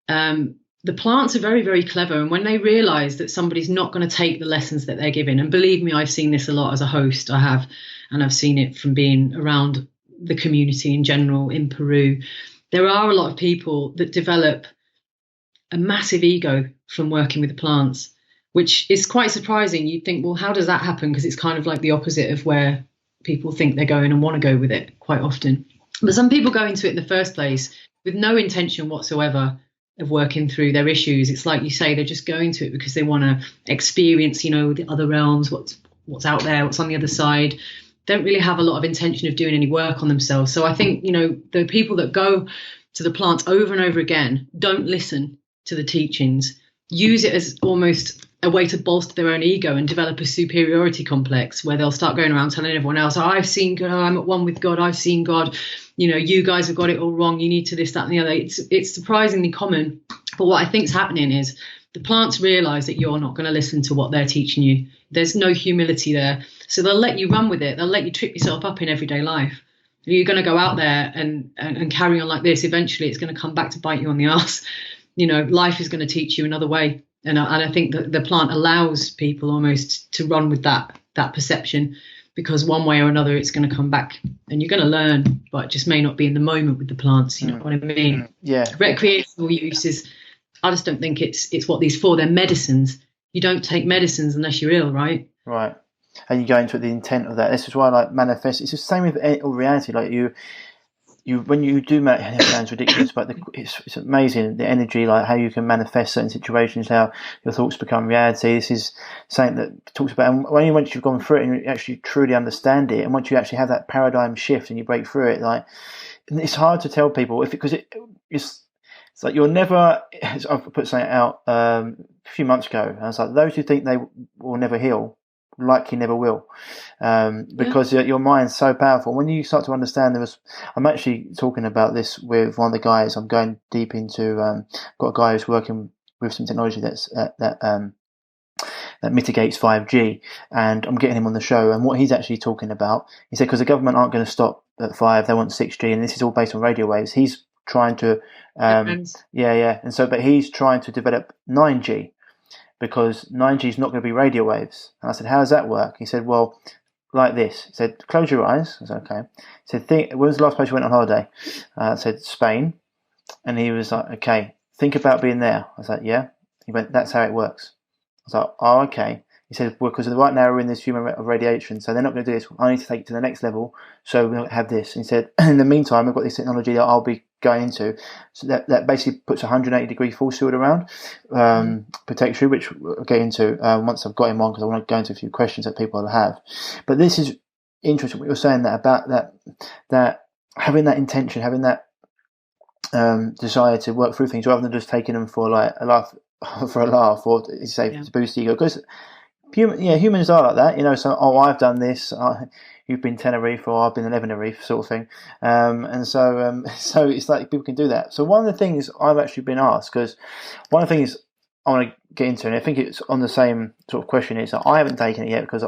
the plants are very, very clever. And when they realise that somebody's not going to take the lessons that they're giving, and believe me, I've seen this a lot as a host, I have, and I've seen it from being around the community in general in Peru, there are a lot of people that develop a massive ego from working with the plants, which is quite surprising. You'd think, well, how does that happen? Because it's kind of like the opposite of where people think they're going and want to go with it quite often. But some people go into it in the first place with no intention whatsoever of working through their issues. It's like you say, they're just going to it because they want to experience, the other realms, what's out there, what's on the other side. Don't really have a lot of intention of doing any work on themselves. So I think, the people that go to the plants over and over again don't listen to the teachings, use it as almost a way to bolster their own ego and develop a superiority complex where they'll start going around telling everyone else, I've seen God, I'm at one with God, I've seen God, you guys have got it all wrong, you need to this, that and the other. It's surprisingly common. But what I think's happening is the plants realise that you're not going to listen to what they're teaching you. There's no humility there. So they'll let you run with it. They'll let you trip yourself up in everyday life. You're going to go out there and carry on like this. Eventually it's going to come back to bite you on the arse. Life is going to teach you another way. And I think that the plant allows people almost to run with that perception, because one way or another it's going to come back and you're going to learn, but it just may not be in the moment with the plants. You know what I mean? Yeah. Recreational use is, I just don't think it's what these for. They're medicines. You don't take medicines unless you're ill, right? Right. And you go into the intent of that. This is why, like, manifest. It's the same with all reality. Like you when you do it sounds ridiculous, but it's amazing, the energy, like how you can manifest certain situations, how your thoughts become reality. This is something that talks about, and once you've gone through it and you actually truly understand it, and once you actually have that paradigm shift and you break through it, like, it's hard to tell people because it's like you're never. I've put something out a few months ago, and I was like, those who think they will never heal likely never will, because your mind's so powerful. When you start to understand, I'm actually talking about this with one of the guys. I'm going deep into. Got a guy who's working with some technology that mitigates 5G, and I'm getting him on the show. And what he's actually talking about, he said, because the government aren't going to stop at 5, they want 6G, and this is all based on radio waves. He's trying to, and so, but he's trying to develop 9G. Because 9G is not going to be radio waves. And I said, how does that work? He said, well, like this. He said, close your eyes. I said, okay. He said, when was the last place you went on holiday? I said, Spain. And he was like, okay, think about being there. I was like, yeah. He went, that's how it works. I was like, oh, okay. He said, well, because right now we're in this human of radiation, so they're not going to do this. I need to take it to the next level, so we'll have this. And he said, in the meantime, I've got this technology that I'll be going into, so that basically puts 180-degree force field around, protects you, which we'll get into once I've got him on, because I want to go into a few questions that people have. But this is interesting what you're saying, that about that having that intention, having that desire to work through things rather than just taking them for like a laugh, or to boost the ego. Because humans are like that, you know. So, I've done this. You've been Tenerife, or I've been 11 Tenerife, sort of thing. And so it's like people can do that. So one of the things I've actually been asked, because one of the things I want to get into, and I think it's on the same sort of question, is that I haven't taken it yet because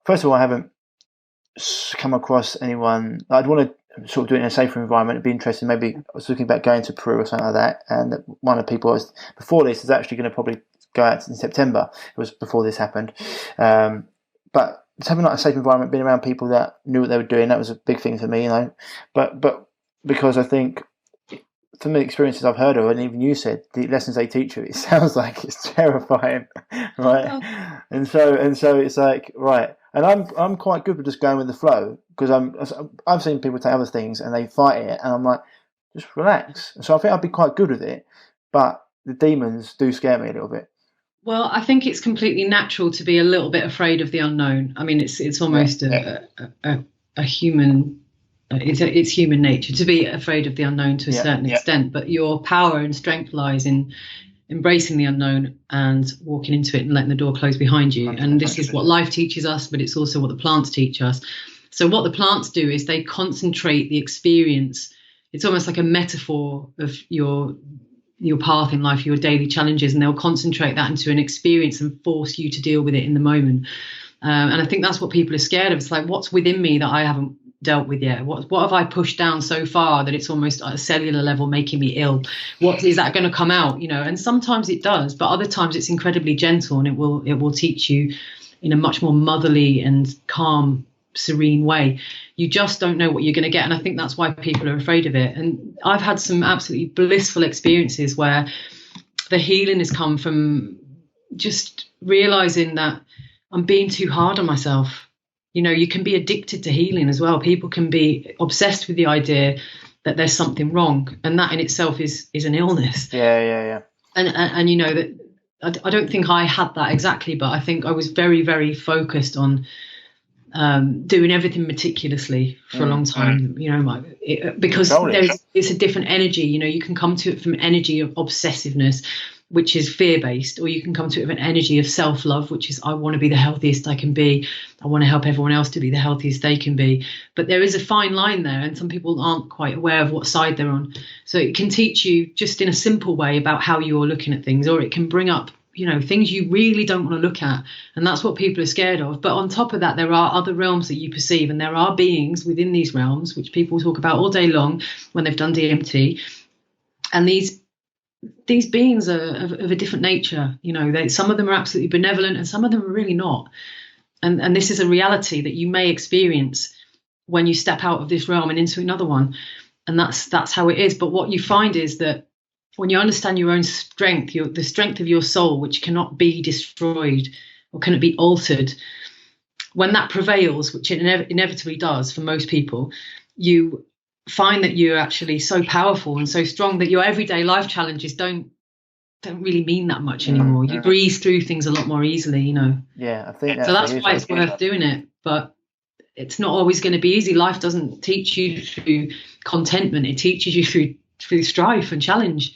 first of all, I haven't come across anyone. I'd want to sort of do it in a safer environment. It'd be interesting. Maybe I was looking about going to Peru or something like that. And one of the people before this is actually going to probably go out in September. It was before this happened. But having like a safe environment, being around people that knew what they were doing, that was a big thing for me, you know. But because I think, from the experiences I've heard of, and even you said, the lessons they teach you, it sounds like it's terrifying, right? Oh. And so it's like, right. And I'm quite good with just going with the flow, because I've seen people take other things and they fight it, and I'm like, just relax. And so I think I'd be quite good with it, but the demons do scare me a little bit. Well, I think it's completely natural to be a little bit afraid of the unknown. I mean, it's almost a human. It's human nature to be afraid of the unknown to a certain extent. But your power and strength lies in embracing the unknown and walking into it and letting the door close behind you. And this is what life teaches us, but it's also what the plants teach us. So what the plants do is they concentrate the experience. It's almost like a metaphor of your path in life, your daily challenges, and they'll concentrate that into an experience and force you to deal with it in the moment. And I think that's what people are scared of. It's like, what's within me that I haven't dealt with yet? What have I pushed down so far that it's almost at a cellular level making me ill? What is that going to come out? You know, and sometimes it does, but other times it's incredibly gentle, and it will teach you in a much more motherly and calm, serene way. You just don't know what you're going to get, and I think that's why people are afraid of it. And I've had some absolutely blissful experiences where the healing has come from just realizing that I'm being too hard on myself. You know, you can be addicted to healing as well. People can be obsessed with the idea that there's something wrong, and that in itself is an illness. Yeah. And you know that I don't think I had that exactly, but I think I was very, very focused on doing everything meticulously for a long time. You know, because it's a different energy. You know, you can come to it from energy of obsessiveness, which is fear-based, or you can come to it with an energy of self-love, which is I want to be the healthiest I can be. I want to help everyone else to be the healthiest they can be. But there is a fine line there, and some people aren't quite aware of what side they're on. So it can teach you just in a simple way about how you're looking at things, or it can bring up, you know, things you really don't want to look at. And that's what people are scared of. But on top of that, there are other realms that you perceive, and there are beings within these realms, which people talk about all day long when they've done DMT. And these beings are of a different nature. You know, some of them are absolutely benevolent and some of them are really not. And this is a reality that you may experience when you step out of this realm and into another one. And that's how it is. But what you find is that when you understand your own strength, the strength of your soul, which cannot be destroyed or cannot be altered, when that prevails, which it inevitably does for most people, you find that you're actually so powerful and so strong that your everyday life challenges don't really mean that much anymore. You breeze through things a lot more easily, you know. Yeah, I think so that's why it's worth doing it. But it's not always going to be easy. Life doesn't teach you through contentment. It teaches you through strife and challenge.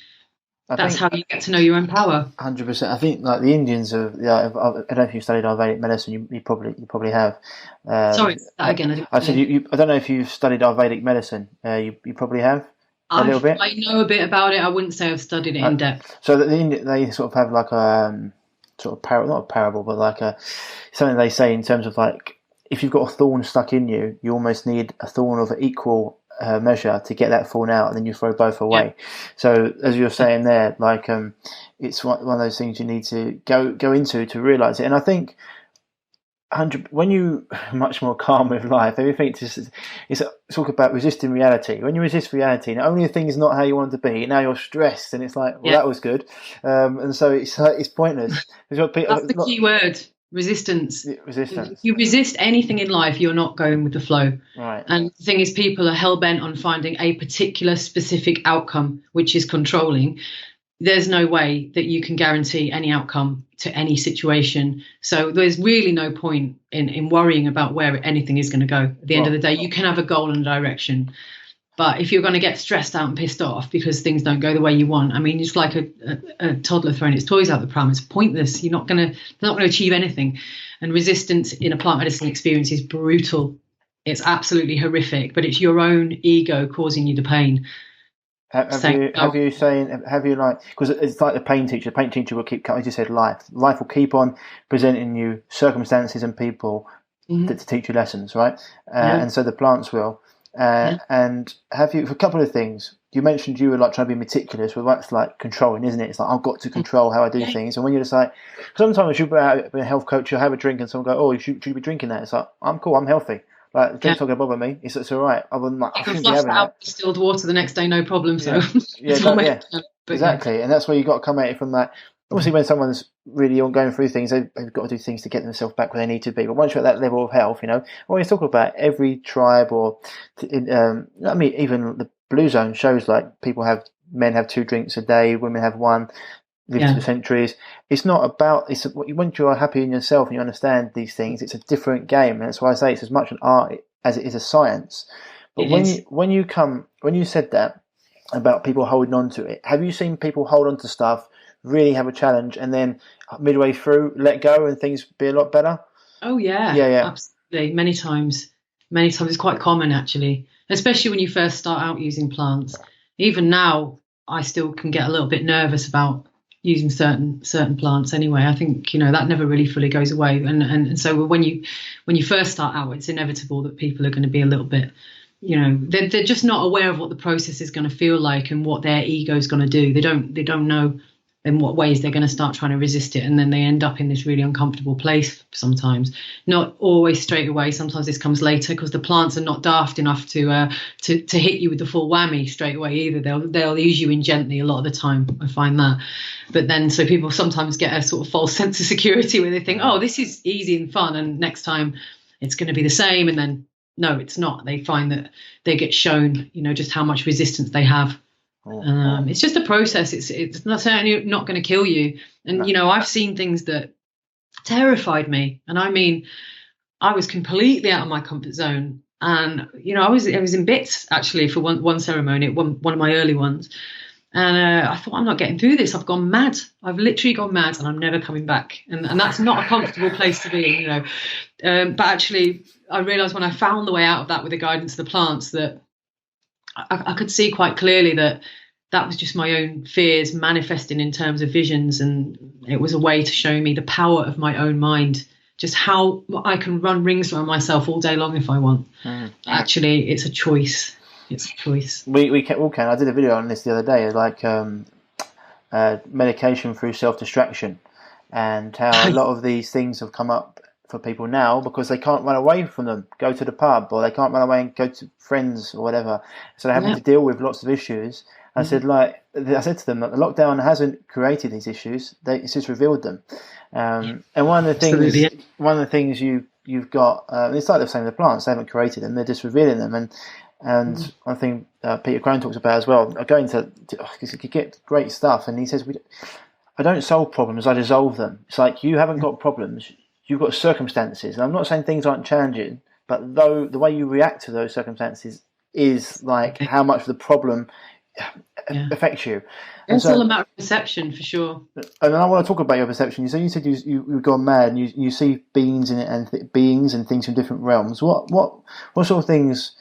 That's how you get to know your own power. 100%. I think like the Indians are. I don't know if you studied Ayurvedic medicine. You probably have. Sorry, that again. I said I don't know if you've studied Ayurvedic medicine. You probably have a little bit. I know a bit about it. I wouldn't say I've studied it in depth. So they sort of have like a sort of not a parable, but like something they say in terms of like if you've got a thorn stuck in you, you almost need a thorn of equal measure to get that thorn out, and then you throw both away. Yeah. So as you're saying there, like it's one of those things you need to go into to realize it. And I think when you are much more calm with life, everything it's talk about resisting reality. When you resist reality, not only a thing is not how you want it to be, now you're stressed, and it's like, well, that was good, and so it's pointless. That's the key word. Resistance. If you resist anything in life, you're not going with the flow. Right. And the thing is, people are hell-bent on finding a particular specific outcome, which is controlling. There's no way that you can guarantee any outcome to any situation. So there's really no point in worrying about where anything is going to go. At the end of the day, you can have a goal and a direction. But if you're going to get stressed out and pissed off because things don't go the way you want, I mean, it's like a toddler throwing its toys out the pram. It's pointless. They're not going to achieve anything. And resistance in a plant medicine experience is brutal. It's absolutely horrific, but it's your own ego causing you the pain. Have you like, because it's like the pain teacher. The pain teacher will keep, as you said, life will keep on presenting you circumstances and people to teach you lessons, right? And so the plants will. And have you, for a couple of things, you mentioned you were like trying to be meticulous. Well, that's like controlling, isn't it? It's like, I've got to control how I do things. And when you're just like, sometimes you'll be out with a health coach, you'll have a drink and someone go, oh, you should be drinking that. It's like, I'm cool, I'm healthy. Like, the drink's not going to bother me. It's all right. I wouldn't like, I shouldn't be having that. Distilled water the next day, no problem. So exactly. And that's where you got to come at it from that. Obviously, when someone's really going through things, they've got to do things to get themselves back where they need to be. But once you're at that level of health, I always talk about every tribe even the Blue Zone shows like men have 2 drinks a day, women have 1, live for centuries. It's not about, once you are happy in yourself and you understand these things, it's a different game. And that's why I say it's as much an art as it is a science. But when you said that about people holding on to it, have you seen people hold on to stuff, really have a challenge, and then midway through let go and things be a lot better? Oh yeah, absolutely. Many times it's quite common actually, especially when you first start out using plants. Even now I still can get a little bit nervous about using certain plants anyway. I think that never really fully goes away, and so when you first start out, it's inevitable that people are going to be a little bit, they're just not aware of what the process is going to feel like and what their ego is going to do. They don't know in what ways they're going to start trying to resist it, and then they end up in this really uncomfortable place sometimes. Not always straight away. Sometimes this comes later because the plants are not daft enough to hit you with the full whammy straight away either. They'll ease you in gently a lot of the time. I find that. But then so people sometimes get a sort of false sense of security where they think, oh, this is easy and fun, and next time it's going to be the same, and then no, it's not. They find that they get shown, just how much resistance they have. It's just a process. It's not certainly not going to kill you. And I've seen things that terrified me, and I mean, I was completely out of my comfort zone, and I was in bits actually for one ceremony, one of my early ones, and I thought, I'm not getting through this. I've gone mad. I've literally gone mad, and I'm never coming back. And that's not a comfortable place to be, But actually, I realised when I found the way out of that with the guidance of the plants that I could see quite clearly that was just my own fears manifesting in terms of visions, and it was a way to show me the power of my own mind, just how I can run rings around myself all day long if I want. Actually, it's a choice. It's a choice. We can. I did a video on this the other day, like medication through self-distraction, and how a lot of these things have come up for people now because they can't run away from them, go to the pub, or they can't run away and go to friends or whatever. So they're having to deal with lots of issues. I said to them that the lockdown hasn't created these issues; it's just revealed them. And one of the things you've got, it's like the same with the plants. They haven't created them; they're just revealing them. And I think Peter Crone talks about as well. Going to because you could get great stuff, and he says, "I don't solve problems; I dissolve them." It's like you haven't got problems. You've got circumstances, and I'm not saying things aren't challenging, but though the way you react to those circumstances is like how much the problem affects you. It's all a matter of perception, for sure. And I want to talk about your perception. So you said you've gone mad, and you see beings and beings and things from different realms. What sort of things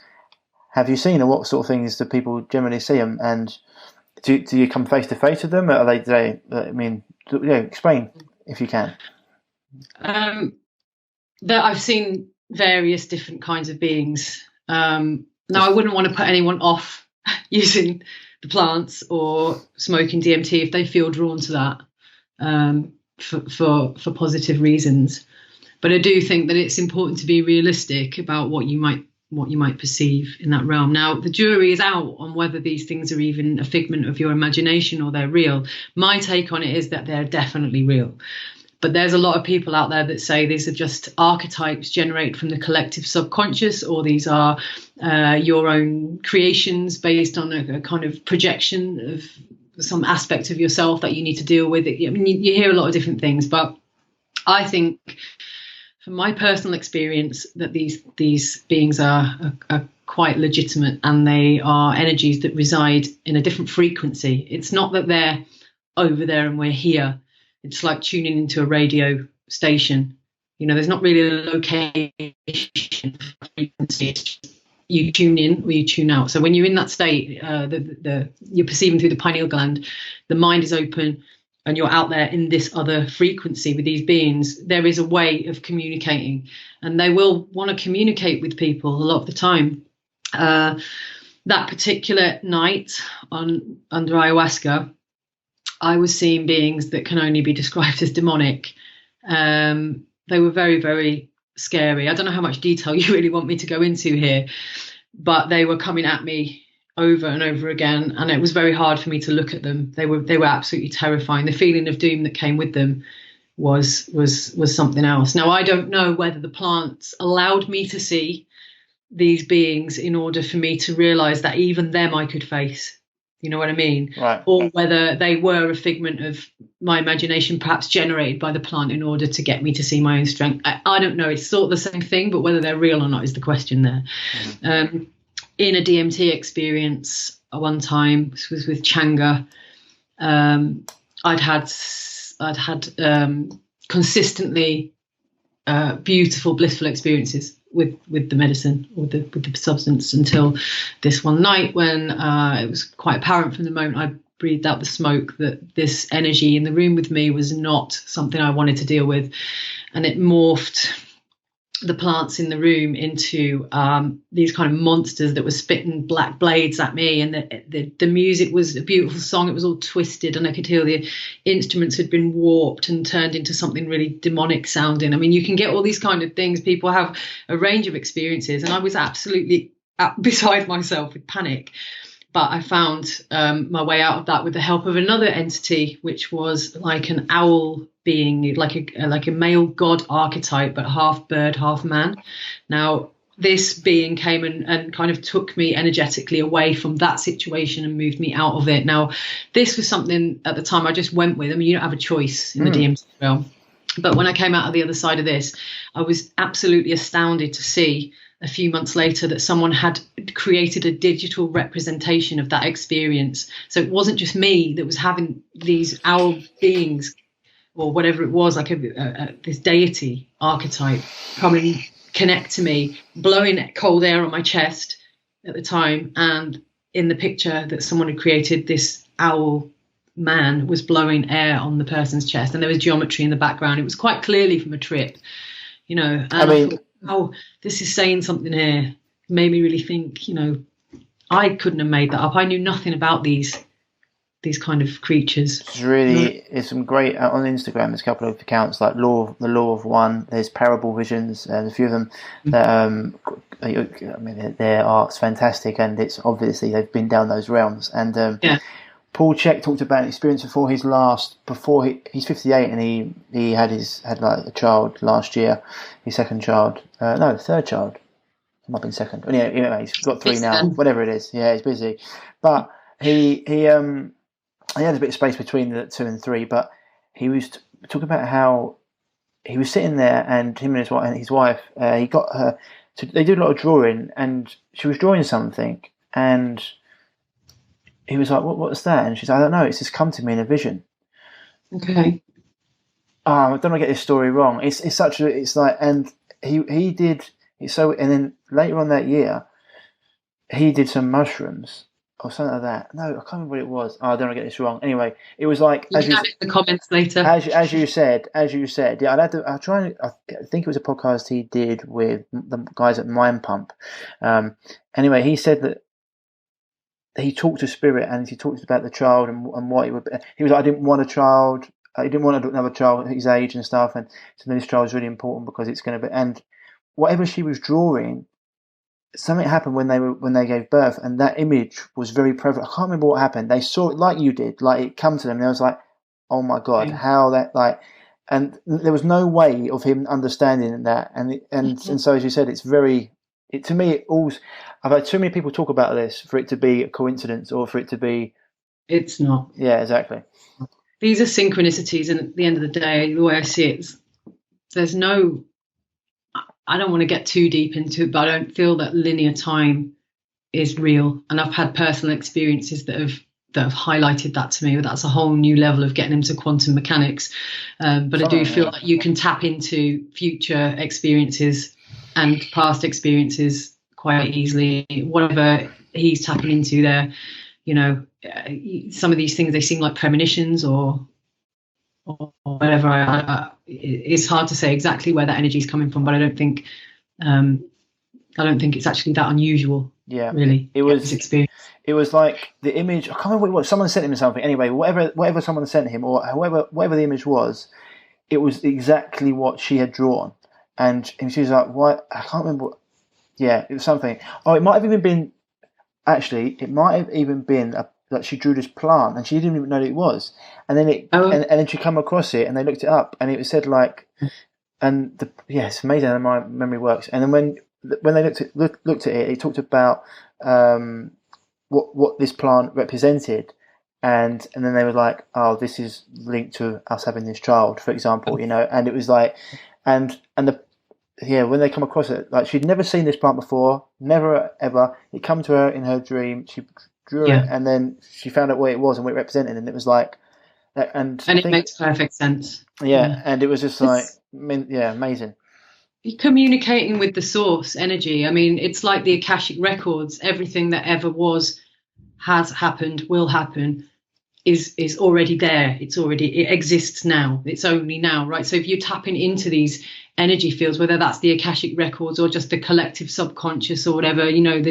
have you seen, and what sort of things do people generally see them? And do you come face to face with them? Or are they? I mean, explain if you can. That I've seen various different kinds of beings. Now, I wouldn't want to put anyone off using the plants or smoking DMT if they feel drawn to that for positive reasons. But I do think that it's important to be realistic about what you might perceive in that realm. Now, the jury is out on whether these things are even a figment of your imagination or they're real. My take on it is that they're definitely real. But there's a lot of people out there that say these are just archetypes generated from the collective subconscious, or these are your own creations based on a kind of projection of some aspect of yourself that you need to deal with. I mean, you hear a lot of different things, but I think from my personal experience that these beings are quite legitimate, and they are energies that reside in a different frequency. It's not that they're over there and we're here. It's like tuning into a radio station. There's not really a location frequency. It's just you tune in or you tune out. So when you're in that state, you're perceiving through the pineal gland, the mind is open, and you're out there in this other frequency with these beings. There is a way of communicating, and they will want to communicate with people a lot of the time. That particular night under ayahuasca, I was seeing beings that can only be described as demonic. They were very, very scary. I don't know how much detail you really want me to go into here, but they were coming at me over and over again, and it was very hard for me to look at them. They were absolutely terrifying. The feeling of doom that came with them was something else. Now, I don't know whether the plants allowed me to see these beings in order for me to realize that even them I could face. You know what I mean? Right. Or whether they were a figment of my imagination, perhaps generated by the plant in order to get me to see my own strength. I don't know. It's sort of the same thing, but whether they're real or not is the question there. Mm-hmm. In a DMT experience, one time, this was with Changa, I'd had consistently beautiful, blissful experiences with the medicine or with the substance, until this one night when it was quite apparent from the moment I breathed out the smoke that this energy in the room with me was not something I wanted to deal with, and it morphed the plants in the room into these kind of monsters that were spitting black blades at me, and the music was a beautiful song. It was all twisted, and I could hear the instruments had been warped and turned into something really demonic sounding. I mean, you can get all these kind of things. People have a range of experiences, and I was absolutely beside myself with panic. But I found my way out of that with the help of another entity, which was like an owl being, like a male god archetype, but half bird, half man. Now, this being came and kind of took me energetically away from that situation and moved me out of it. Now, this was something at the time I just went with. I mean, you don't have a choice in the DMT realm. But when I came out of the other side of this, I was absolutely astounded to see a few months later that someone had created a digital representation of that experience. So it wasn't just me that was having these owl beings or whatever it was, like this deity archetype coming connect to me, blowing cold air on my chest at the time. And in the picture that someone had created, this owl man was blowing air on the person's chest, and there was geometry in the background. It was quite clearly from a trip, and I thought, oh, this is saying something here. It made me really think, I couldn't have made that up. I knew nothing about these kind of creatures. It's some great on Instagram. There's a couple of accounts like the Law of One. There's Parable Visions, and a few of them. That their art's fantastic, and it's obviously they've been down those realms. And Paul Chek talked about an experience before he's 58, and he had like a child last year, his second child. Third child. It might have been second. Anyway, he's got 3 now. Whatever it is. Yeah, he's busy, but he had a bit of space between the 2 and 3, but he was talking about how he was sitting there, and him and his wife, he got her they did a lot of drawing, and she was drawing something, and he was like, what's that? And she's like, I don't know, it's just come to me in a vision. Okay. I don't want to get this story wrong. And he did so, and then later on that year, he did some mushrooms or something like that. No, I can't remember what it was. I don't want to get this wrong. Anyway, it was like you can have it in the comments later. As you said, yeah. I think it was a podcast he did with the guys at Mind Pump. Anyway, he said that he talked to spirit, and he talked about the child and what it would be. He was like, I didn't want a child. He didn't want another child at his age and stuff. And so this child is really important because it's going to be. And whatever she was drawing, something happened when they gave birth, and that image was very prevalent. I can't remember what happened. They saw it like you did, like it come to them, and I was like, oh my God, how that like. And there was no way of him understanding that. And so, as you said, it's very. To me, I've had too many people talk about this for it to be a coincidence or for it to be. It's not. Yeah, exactly. These are synchronicities, and at the end of the day, the way I see it, there's no. I don't want to get too deep into it, but I don't feel that linear time is real, and I've had personal experiences that have highlighted that to me. But that's a whole new level of getting into quantum mechanics. But I do feel like you can tap into future experiences and past experiences quite easily. Whatever he's tapping into there, you know, some of these things, they seem like premonitions or whatever. It's hard to say exactly where that energy is coming from, but I don't think it's actually that unusual. Yeah, really. It was like the image. I can't remember what someone sent him something. Anyway, whatever someone sent him, or whatever the image was, it was exactly what she had drawn. And she was like, "What? I can't remember." Yeah, it was something. Oh, it might have even been. Actually, it might have even been that she drew this plant, and she didn't even know what it was. And then and then she come across it, and they looked it up, and it was said like, it's amazing how my memory works. And then when they looked at it, it talked about what this plant represented, and then they were like, "Oh, this is linked to us having this child," for example, you know. And it was like, when they come across it, like she'd never seen this plant before, never ever. It come to her in her dream. She drew it, and then she found out what it was and what it represented, and it was like, and it makes perfect sense. Yeah, and it was just like, amazing. You're communicating with the source energy. I mean, it's like the Akashic records. Everything that ever was, has happened, will happen, is already there. It exists now. It's only now, right? So if you're tapping into these energy fields, whether that's the Akashic records or just the collective subconscious or whatever, you know,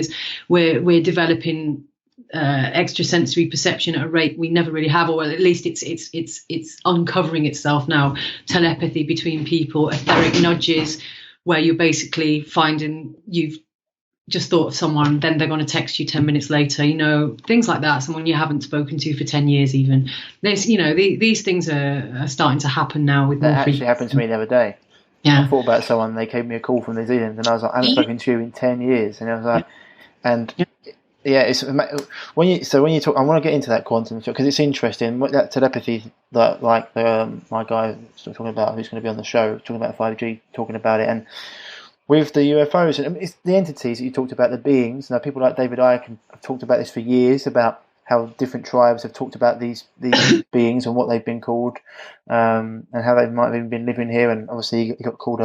we're developing extrasensory perception at a rate we never really have, or at least it's uncovering itself now. Telepathy between people, etheric nudges, where you're basically finding you've just thought of someone, then they're going to text you 10 minutes later, you know, things like that. Someone you haven't spoken to for 10 years even. There's, you know, these things are starting to happen now. With that actually happened to me the other day. Yeah, I thought about someone, they gave me a call from New Zealand, and I was like, I haven't spoken to you in 10 years. And I was like, it's when you talk, I want to get into that quantum because it's interesting. What that telepathy that my guy was talking about, who's going to be on the show, talking about 5G, talking about it, and with the UFOs and it's the entities that you talked about, the beings. Now, people like David Icke have talked about this for years, about how different tribes have talked about these beings and what they've been called, and how they might have even been living here. And obviously, he got called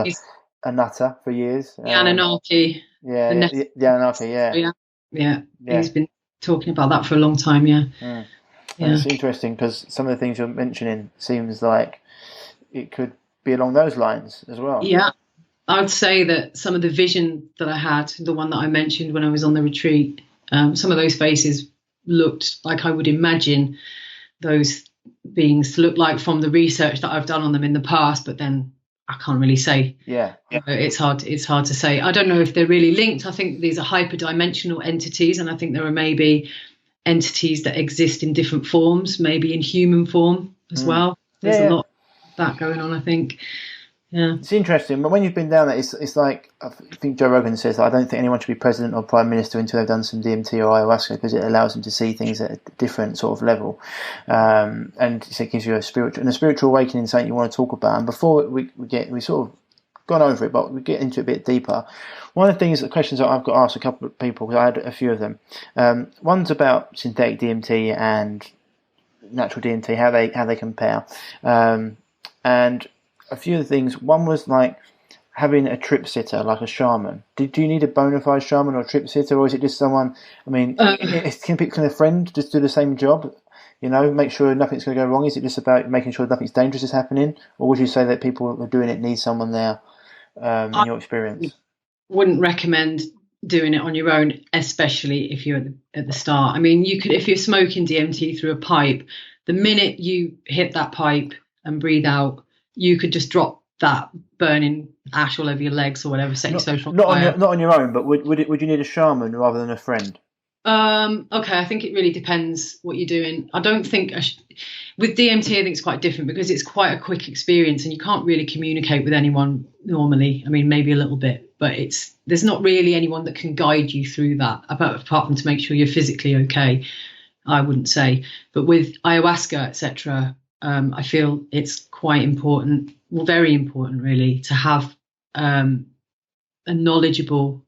a nutter for years. The Anunnaki. The Anunnaki. Yeah. He's been talking about that for a long time. Yeah. It's interesting because some of the things you're mentioning seems like it could be along those lines as well. Yeah. I would say that some of the vision that I had, the one that I mentioned when I was on the retreat, some of those faces looked like I would imagine those beings to look like from the research that I've done on them in the past, but then I can't really say. Yeah. It's hard to say. I don't know if they're really linked. I think these are hyperdimensional entities, and I think there are maybe entities that exist in different forms, maybe in human form as well. There's a lot of that going on, I think. Yeah. It's interesting, but when you've been down there, it's like, I think Joe Rogan says, I don't think anyone should be president or prime minister until they've done some DMT or ayahuasca, because it allows them to see things at a different sort of level, and it gives you a spiritual awakening, something you want to talk about. And before we sort of gone over it, but we get into it a bit deeper. One of the questions that I've got asked a couple of people, because I had a few of them. One's about synthetic DMT and natural DMT, how they compare, and a few of the things. One was like having a trip sitter, like a shaman. Do you need a bona fide shaman or a trip sitter, or is it just someone? I mean, can a friend just do the same job? You know, make sure nothing's going to go wrong. Is it just about making sure nothing's dangerous is happening, or would you say that people who are doing it need someone there? In your experience, wouldn't recommend doing it on your own, especially if you're at the start. I mean, you could, if you're smoking DMT through a pipe, the minute you hit that pipe and breathe out, you could just drop that burning ash all over your legs or whatever, set yourself on fire. Not on your own, but would you need a shaman rather than a friend? Okay, I think it really depends what you're doing. I don't think with DMT, I think it's quite different because it's quite a quick experience and you can't really communicate with anyone normally. I mean, maybe a little bit, but there's not really anyone that can guide you through that apart from to make sure you're physically okay, I wouldn't say. But with ayahuasca, etc., I feel it's quite important, well, very important really, to have a knowledgeable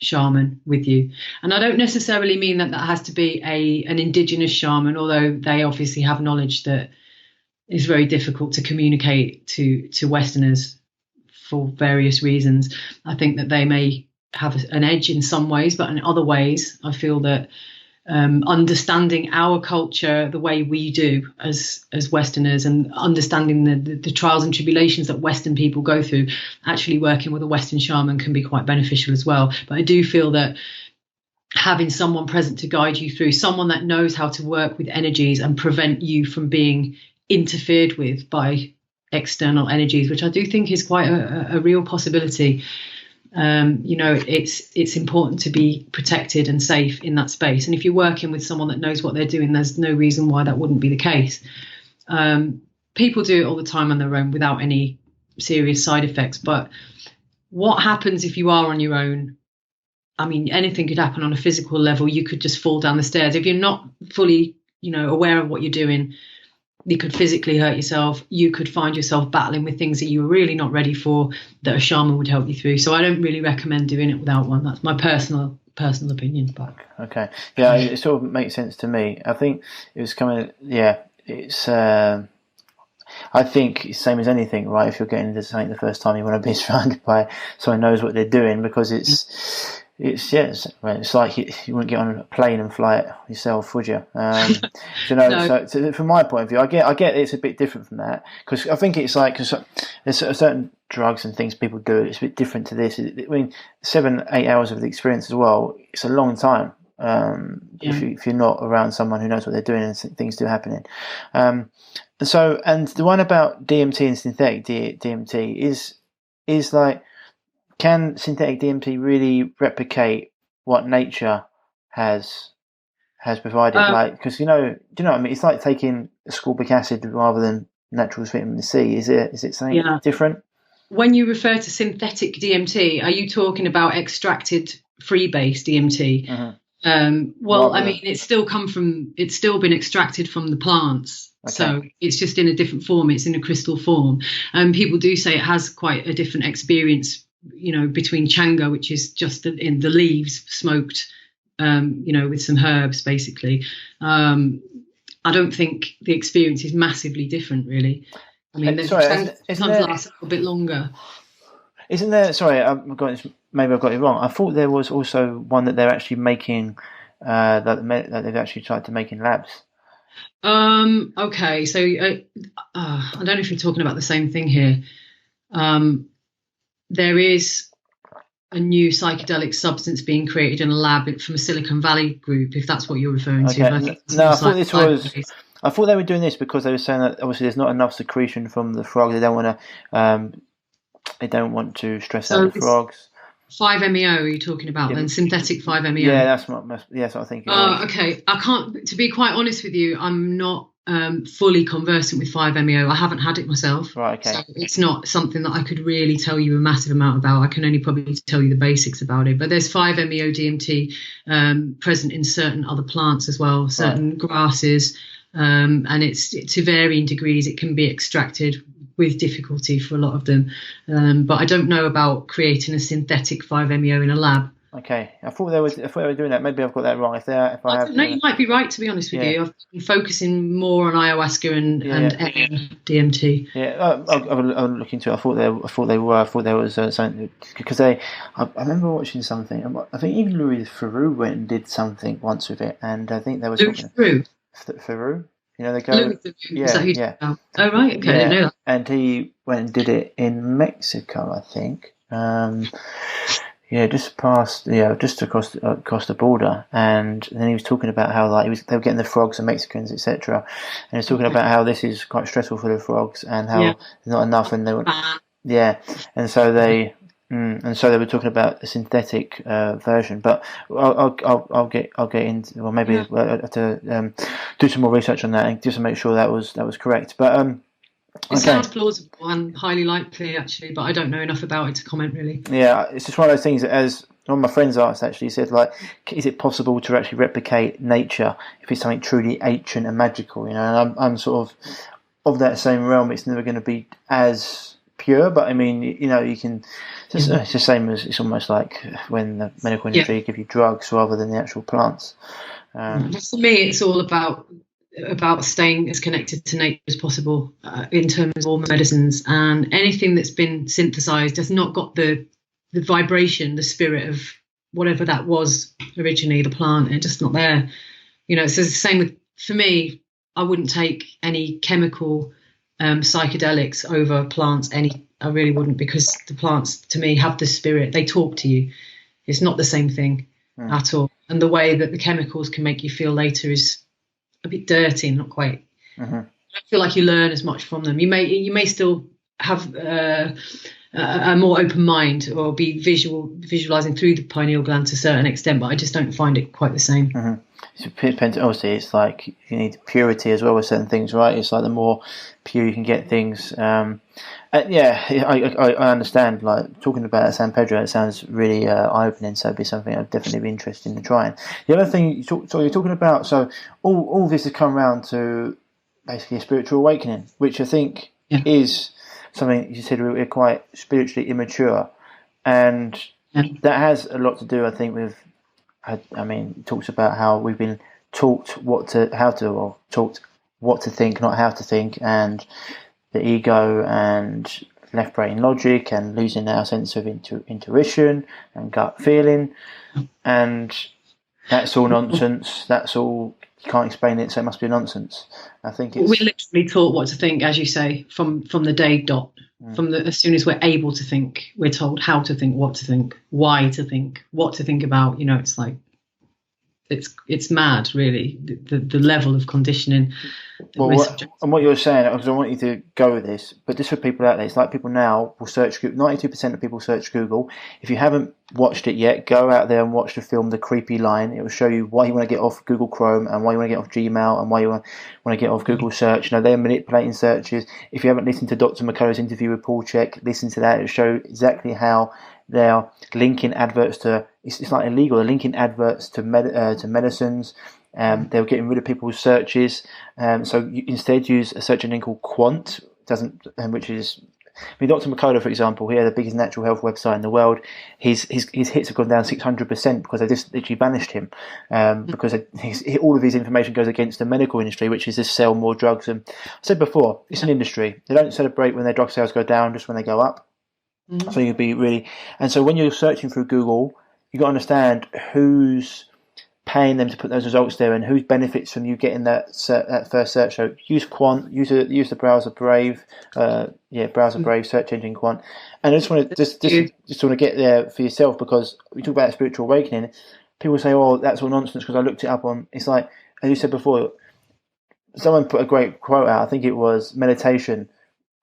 shaman with you. And I don't necessarily mean that has to be an indigenous shaman, although they obviously have knowledge that is very difficult to communicate to Westerners for various reasons. I think that they may have an edge in some ways, but in other ways, I feel that understanding our culture the way we do as Westerners, and understanding the trials and tribulations that Western people go through, actually working with a Western shaman can be quite beneficial as well. But I do feel that having someone present to guide you through, someone that knows how to work with energies and prevent you from being interfered with by external energies, which I do think is quite a real possibility. It's important to be protected and safe in that space. And if you're working with someone that knows what they're doing, there's no reason why that wouldn't be the case. People do it all the time on their own without any serious side effects. But what happens if you are on your own? I mean, anything could happen on a physical level. You could just fall down the stairs. If you're not fully, aware of what you're doing, you could physically hurt yourself. You could find yourself battling with things that you were really not ready for, that a shaman would help you through. So I don't really recommend doing it without one. That's my personal opinion. But okay, yeah, it sort of makes sense to me. I think it was coming. Yeah, it's. I think it's the same as anything, right? If you're getting into something the first time, you want to be surrounded by someone who knows what they're doing, because it's like you wouldn't get on a plane and fly it yourself, would you? No. So from my point of view, I get it's a bit different from that, because I think it's like, because there's certain drugs and things people do, it's a bit different to this. I mean, 7-8 hours of the experience as well, it's a long time. If you're not around someone who knows what they're doing and things do happening. And the one about DMT and synthetic DMT is like, can synthetic DMT really replicate what nature has provided? Because do you know what I mean? It's like taking ascorbic acid rather than natural vitamin C. Is it something different? When you refer to synthetic DMT, are you talking about extracted free-base DMT? Uh-huh. I mean, it's still been extracted from the plants. Okay. So it's just in a different form. It's in a crystal form. People do say it has quite a different experience, between changa, which is just in the leaves smoked, with some herbs, basically. I don't think the experience is massively different, really. I mean, sometimes lasts a little bit longer. Isn't there? Sorry, maybe I've got it wrong. I thought there was also one that they're actually making, that they've actually tried to make in labs. Okay, so I don't know if you're talking about the same thing here. There is a new psychedelic substance being created in a lab from a Silicon Valley group, if that's what you're referring to. I thought they were doing this because they were saying that obviously there's not enough secretion from the frog. They don't want to stress out the frogs. 5-MeO are you talking about then? Synthetic 5-MeO? Yeah, that's what I think. Okay. I can't, to be quite honest with you, I'm not fully conversant with 5-MeO. I haven't had it myself. Right, okay. So it's not something that I could really tell you a massive amount about. I can only probably tell you the basics about it. But there's 5-MeO DMT present in certain other plants as well, certain grasses, and it's to varying degrees. It can be extracted with difficulty for a lot of them. But I don't know about creating a synthetic 5-MeO in a lab. Okay, I thought they were doing that. Maybe I've got that wrong. You might be right, to be honest with you. I've been focusing more on ayahuasca and DMT. Yeah, I'll look into it. I thought there was something, because I remember watching something. I think even Louis Theroux went and did something once with it, and I think there was Louis Theroux. They go. Yeah. Oh, right. Okay, I didn't know that. And he went and did it in Mexico, I think. Just across the border, and then he was talking about how they were getting the frogs and Mexicans, etc. And he was talking about how this is quite stressful for the frogs, and how there's not enough, and they were and so they were talking about a synthetic version. But I'll get into, well, maybe I'll have to do some more research on that and just to make sure that was correct. But it sounds plausible and highly likely, actually, but I don't know enough about it to comment, really. Yeah, it's just one of those things that, as one of my friends asked, actually, he said, like, is it possible to actually replicate nature if it's something truly ancient and magical? And I'm sort of that same realm. It's never going to be as pure, but I mean, you can It's the same as, it's almost like when the medical industry give you drugs rather than the actual plants. For me, it's all about staying as connected to nature as possible in terms of all medicines, and anything that's been synthesized has not got the vibration, the spirit of whatever that was originally, the plant. It's just not there. So it's the same with, for me, I wouldn't take any chemical psychedelics over plants. I really wouldn't, because the plants to me have the spirit. They talk to you. It's not the same thing at all. And the way that the chemicals can make you feel later is a bit dirty and not quite. I don't feel like you learn as much from them. You may still have a more open mind, or be visualizing through the pineal gland to a certain extent, but I just don't find it quite the same. It depends. Obviously, it's like you need purity as well with certain things, right? It's like the more pure you can get things. I understand. Like, talking about San Pedro, it sounds really eye-opening. So it'd be something I'd definitely be interested in trying. The other thing you're talking about. So all this has come around to basically a spiritual awakening, which I think is something you said we're quite spiritually immature, and that has a lot to do, I think, with. I mean, it talks about how we've been taught what to think, not how to think, and the ego and left brain logic, and losing our sense of intuition and gut feeling, and that's all nonsense. That's all, you can't explain it, so it must be nonsense. I think we're literally taught what to think, as you say, from the day dot. As soon as we're able to think, we're told how to think, what to think, why to think, what to think about. It's like it's mad, really, the level of conditioning. And what you're saying, because I want you to go with this, but just for people out there, it's like people now will search Google. 92% of people search Google. If you haven't watched it yet, go out there and watch the film The Creepy Line. It will show you why you want to get off Google Chrome, and why you want to get off Gmail, and why you want to get off Google Search. They're manipulating searches. If you haven't listened to Dr. McCullough's interview with Paul Chek, listen to that. It'll show exactly how they're linking adverts to, it's like illegal, they're linking adverts to medicines. They're getting rid of people's searches. So you instead use a search engine called Quant, which is, Dr. McCullough, for example, he had the biggest natural health website in the world. His hits have gone down 600% because they just literally banished him, because all of his information goes against the medical industry, which is to sell more drugs. And I said before, it's an industry. They don't celebrate when their drug sales go down, just when they go up. So you'd be really, and so when you're searching through Google, you've got to understand who's paying them to put those results there, and who benefits from you getting that first search. So use Quant, use the browser Brave, Brave search engine Quant. And I just want to just want to get there for yourself, because we talk about spiritual awakening. People say, "Oh, that's all nonsense," because I looked it up on. It's like, as you said before, someone put a great quote out. I think it was meditation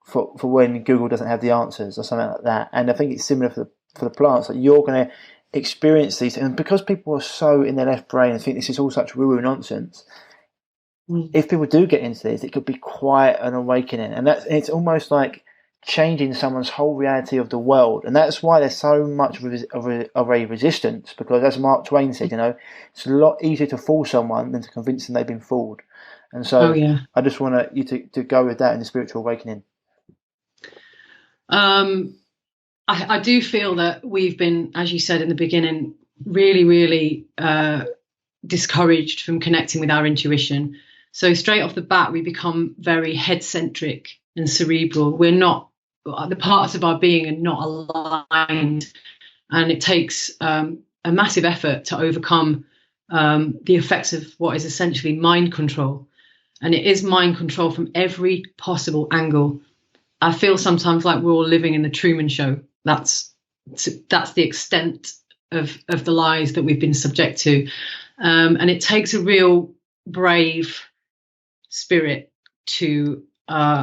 for when Google doesn't have the answers, or something like that. And I think it's similar for the plants. That you're going to experience these, and because people are so in their left brain and think this is all such woo-woo nonsense, if people do get into this, it could be quite an awakening, and it's almost like changing someone's whole reality of the world. And that's why there's so much of a resistance, because as Mark Twain said, it's a lot easier to fool someone than to convince them they've been fooled. And so I just want you to go with that in the spiritual awakening. I do feel that we've been, as you said in the beginning, really, really discouraged from connecting with our intuition. So straight off the bat, we become very head-centric and cerebral. We're not, the parts of our being are not aligned, and it takes a massive effort to overcome the effects of what is essentially mind control. And it is mind control from every possible angle. I feel sometimes like we're all living in the Truman Show. That's the extent of the lies that we've been subject to, and it takes a real brave spirit to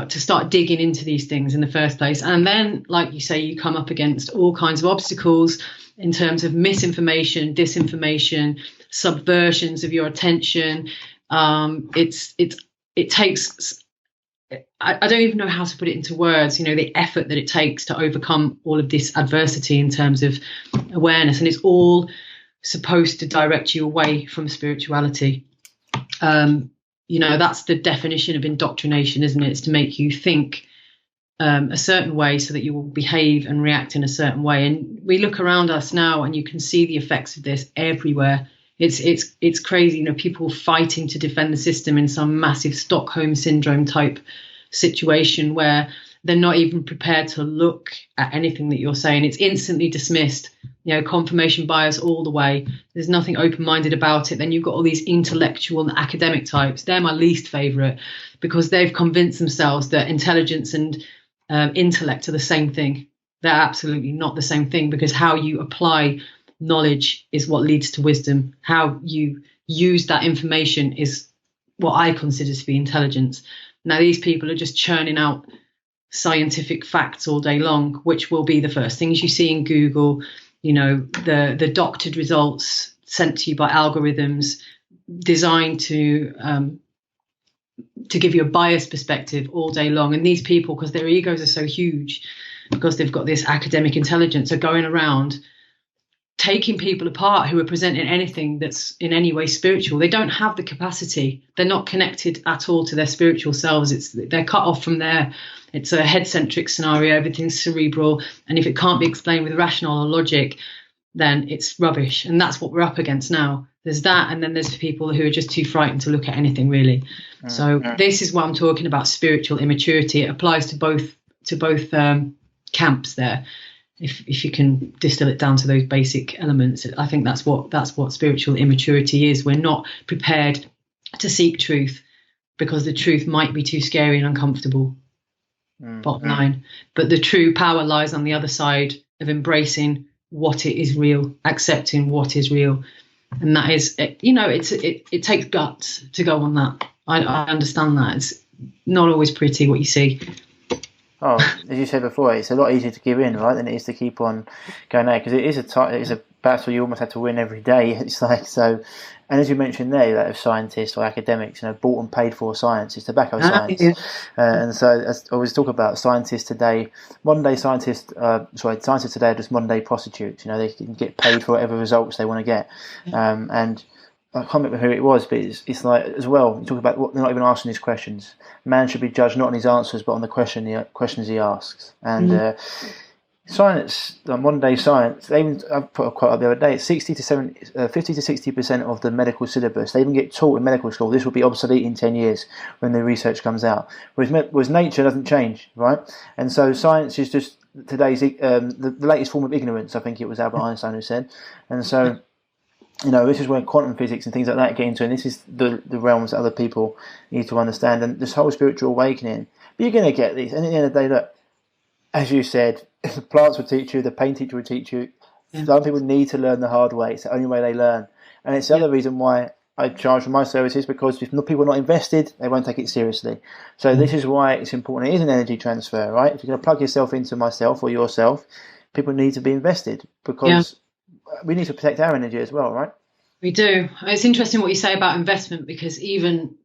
start digging into these things in the first place. And then, like you say, you come up against all kinds of obstacles in terms of misinformation, disinformation, subversions of your attention. It takes, I don't even know how to put it into words, the effort that it takes to overcome all of this adversity in terms of awareness. And it's all supposed to direct you away from spirituality. That's the definition of indoctrination, isn't it? It's to make you think a certain way so that you will behave and react in a certain way. And we look around us now and you can see the effects of this everywhere. It's crazy, people fighting to defend the system in some massive Stockholm syndrome type situation where they're not even prepared to look at anything that you're saying. It's instantly dismissed, confirmation bias all the way. There's nothing open-minded about it. Then you've got all these intellectual and academic types. They're my least favorite because they've convinced themselves that intelligence and intellect are the same thing. They're absolutely not the same thing, because how you apply knowledge is what leads to wisdom. How you use that information is what I consider to be intelligence. Now, these people are just churning out scientific facts all day long, which will be the first things you see in Google, the doctored results sent to you by algorithms designed to give you a biased perspective all day long. And these people, because their egos are so huge, because they've got this academic intelligence, are going around taking people apart who are presenting anything that's in any way spiritual. They don't have the capacity. They're not connected at all to their spiritual selves. They're cut off from there. It's a head-centric scenario. Everything's cerebral. And if it can't be explained with rational or logic, then it's rubbish. And that's what we're up against now. There's that, and then there's people who are just too frightened to look at anything, really. So this is what I'm talking about, spiritual immaturity. It applies to both camps there. If you can distill it down to those basic elements, I think that's what spiritual immaturity is. We're not prepared to seek truth because the truth might be too scary and uncomfortable. Bottom line. But the true power lies on the other side of embracing what it is real, accepting what is real. And that is, it takes guts to go on that. I understand that. It's not always pretty what you see. Oh, as you said before, it's a lot easier to give in, right, than it is to keep on going out, because it is a battle you almost have to win every day. It's like, so, and as you mentioned there, that of scientists or academics, bought and paid for science is tobacco science. Yeah. And so I always talk about scientists today, scientists today are just modern day prostitutes. They can get paid for whatever results they want to get. And I can't remember who it was, but it's like, as well, you talk about what they're not even asking these questions. Man should be judged not on his answers, but on the questions he asks. And science, modern day science, I put a quote up the other day, it's 50 to 60% of the medical syllabus. They even get taught in medical school this will be obsolete in 10 years when the research comes out. Whereas nature doesn't change, right? And so science is just today's the latest form of ignorance, I think it was Albert Einstein who said. And so, this is where quantum physics and things like that get into, and this is the realms that other people need to understand, and this whole spiritual awakening. But you're going to get these, and at the end of the day, look, as you said, the plants will teach you, the pain teacher will teach you. Some people need to learn the hard way. It's the only way they learn. And it's the other reason why I charge for my services, because if people are not invested, they won't take it seriously. So this is why it's important. It is an energy transfer, right? If you're going to plug yourself into myself or yourself, people need to be invested, because we need to protect our energy as well, right? We do. It's interesting what you say about investment, because even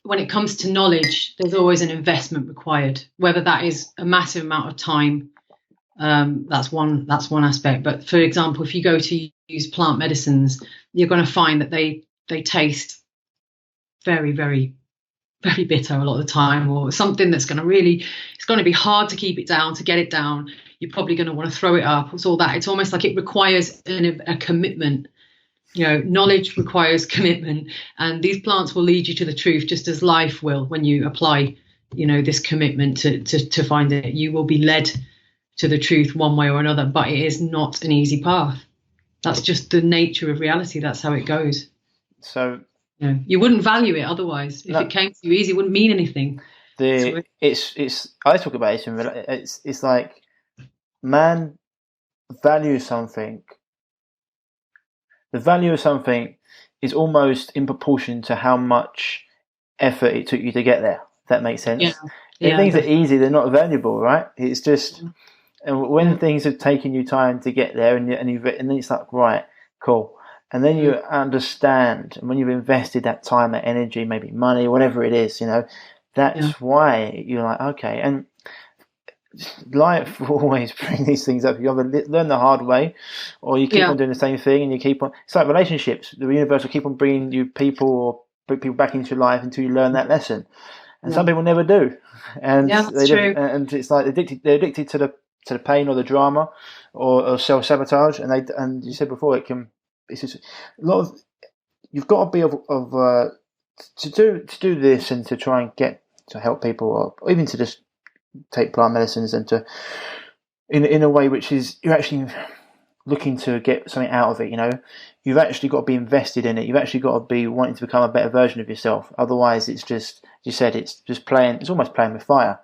when it comes to knowledge, there's always an investment required, whether that is a massive amount of time. That's one aspect. But for example, if you go to use plant medicines, you're going to find that they taste very, very, very bitter a lot of the time, or something that's going to it's going to be hard to keep it down, to get it down. You're probably going to want to throw it up. It's all that. It's almost like it requires a commitment. Knowledge requires commitment, and these plants will lead you to the truth, just as life will. When you apply, this commitment to find it, you will be led to the truth one way or another. But it is not an easy path. That's just the nature of reality. That's how it goes. So you wouldn't value it otherwise. If it came to you easy, it wouldn't mean anything. I talk about it. It's like, man values something. The value of something is almost in proportion to how much effort it took you to get there. If that makes sense. If things are easy, they're not valuable, right? It's just, and when things have taken you time to get there, and then it's like, right, cool. And then you understand, and when you've invested that time, that energy, maybe money, whatever it is, that's why you're like, okay. And life will always bring these things up. You either learn the hard way, or you keep on doing the same thing, and you keep on. It's like relationships. The universe will keep on bringing you people, or bring people back into your life until you learn that lesson. and some people never do, and that's true. And it's like they're addicted to the pain or the drama, or self-sabotage, and you said before, it's just a lot of, you've got to be to do this and to try and get to help people, or even to just take plant medicines, and to in a way which is, you're actually looking to get something out of it. You've actually got to be invested in it. You've actually got to be wanting to become a better version of yourself. Otherwise, it's just, you said, it's just playing. It's almost playing with fire,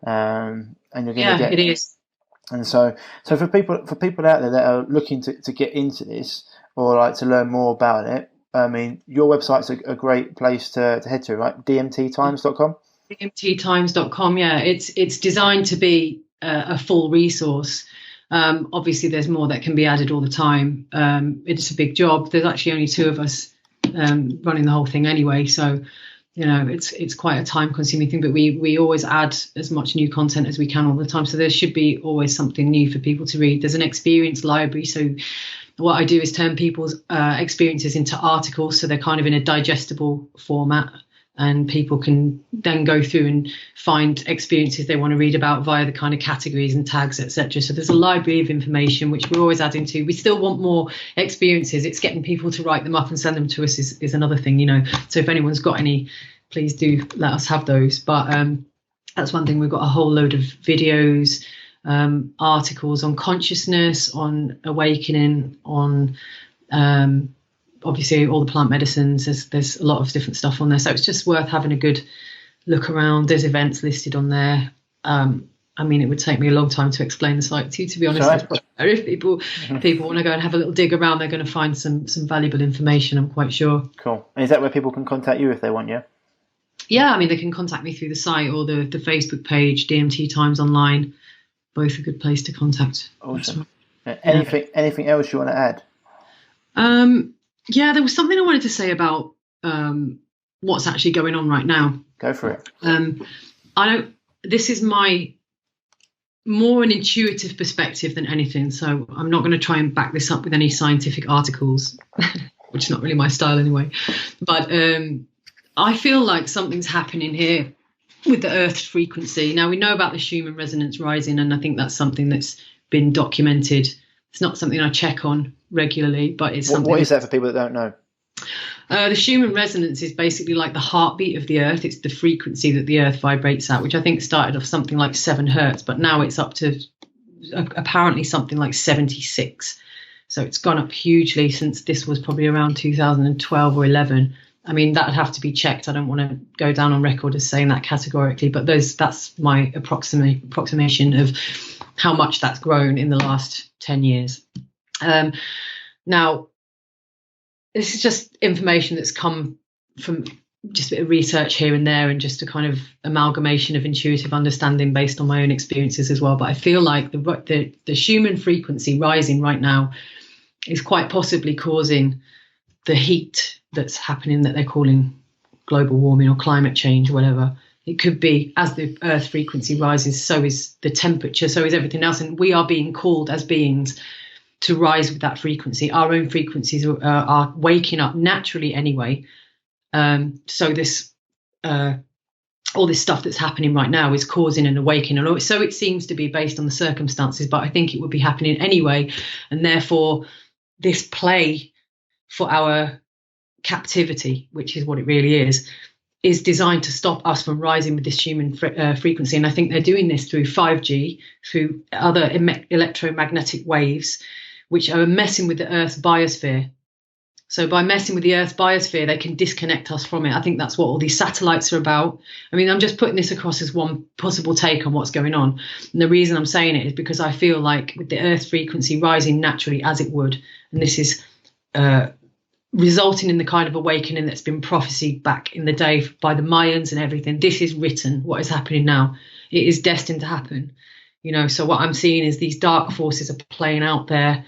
and you're going to get. It is. And so for people out there that are looking to get into this, or like to learn more about it, I mean, your website's a great place to head to, right? DMTtimes.com. DMTtimes.com. Yeah, it's designed to be a full resource. Obviously, there's more that can be added all the time. It's a big job. There's actually only two of us running the whole thing anyway, so it's quite a time-consuming thing. But we always add as much new content as we can all the time. So there should be always something new for people to read. There's an experience library. So what I do is turn people's experiences into articles, so they're kind of in a digestible format. And people can then go through and find experiences they want to read about via the kind of categories and tags, etc. So there's a library of information which we're always adding to. We still want more experiences. It's getting people to write them up and send them to us is another thing, So if anyone's got any, please do let us have those. But that's one thing. We've got a whole load of videos, articles on consciousness, on awakening, on obviously all the plant medicines. There's a lot of different stuff on there, so it's just worth having a good look around. There's events listed on there. I mean, it would take me a long time to explain the site to be honest. If people want to go and have a little dig around, they're going to find some valuable information, I'm quite sure. Cool. And is that where people can contact you if they want you? Yeah, I mean, they can contact me through the site or the Facebook page, DMT Times Online. Both a good place to contact. Awesome. Anything else you want to add? Yeah, there was something I wanted to say about what's actually going on right now. Go for it. This is my more an intuitive perspective than anything, so I'm not going to try and back this up with any scientific articles, which is not really my style anyway. But I feel like something's happening here with the Earth's frequency. Now, we know about the Schumann resonance rising, and I think that's something that's been documented. It's not something I check on regularly, but it's something. What is that for people that don't know? The Schumann resonance is basically like the heartbeat of the Earth. It's the frequency that the Earth vibrates at, which I think started off something like 7 hertz, but now it's up to apparently something like 76. So it's gone up hugely since this was probably around 2012 or 11. I mean, that would have to be checked. I don't want to go down on record as saying that categorically, but that's my approximation of how much that's grown in the last 10 years. Now, this is just information that's come from just a bit of research here and there, and just a kind of amalgamation of intuitive understanding based on my own experiences as well. But I feel like the Schumann frequency rising right now is quite possibly causing the heat that's happening that they're calling global warming or climate change or whatever. It could be, as the Earth frequency rises, so is the temperature, so is everything else. And we are being called as beings to rise with that frequency. Our own frequencies are waking up naturally anyway. So this, all this stuff that's happening right now is causing an awakening. So it seems to be based on the circumstances, but I think it would be happening anyway. And therefore, this play for our captivity, which is what it really is designed to stop us from rising with this human frequency. And I think they're doing this through 5G, through other electromagnetic waves, which are messing with the Earth's biosphere. So by messing with the Earth's biosphere, they can disconnect us from it. I think that's what all these satellites are about. I mean, I'm just putting this across as one possible take on what's going on. And the reason I'm saying it is because I feel like with the Earth frequency rising naturally as it would, and this is resulting in the kind of awakening that's been prophesied back in the day by the Mayans and everything. This is written, what is happening now. It is destined to happen. So what I'm seeing is these dark forces are playing out their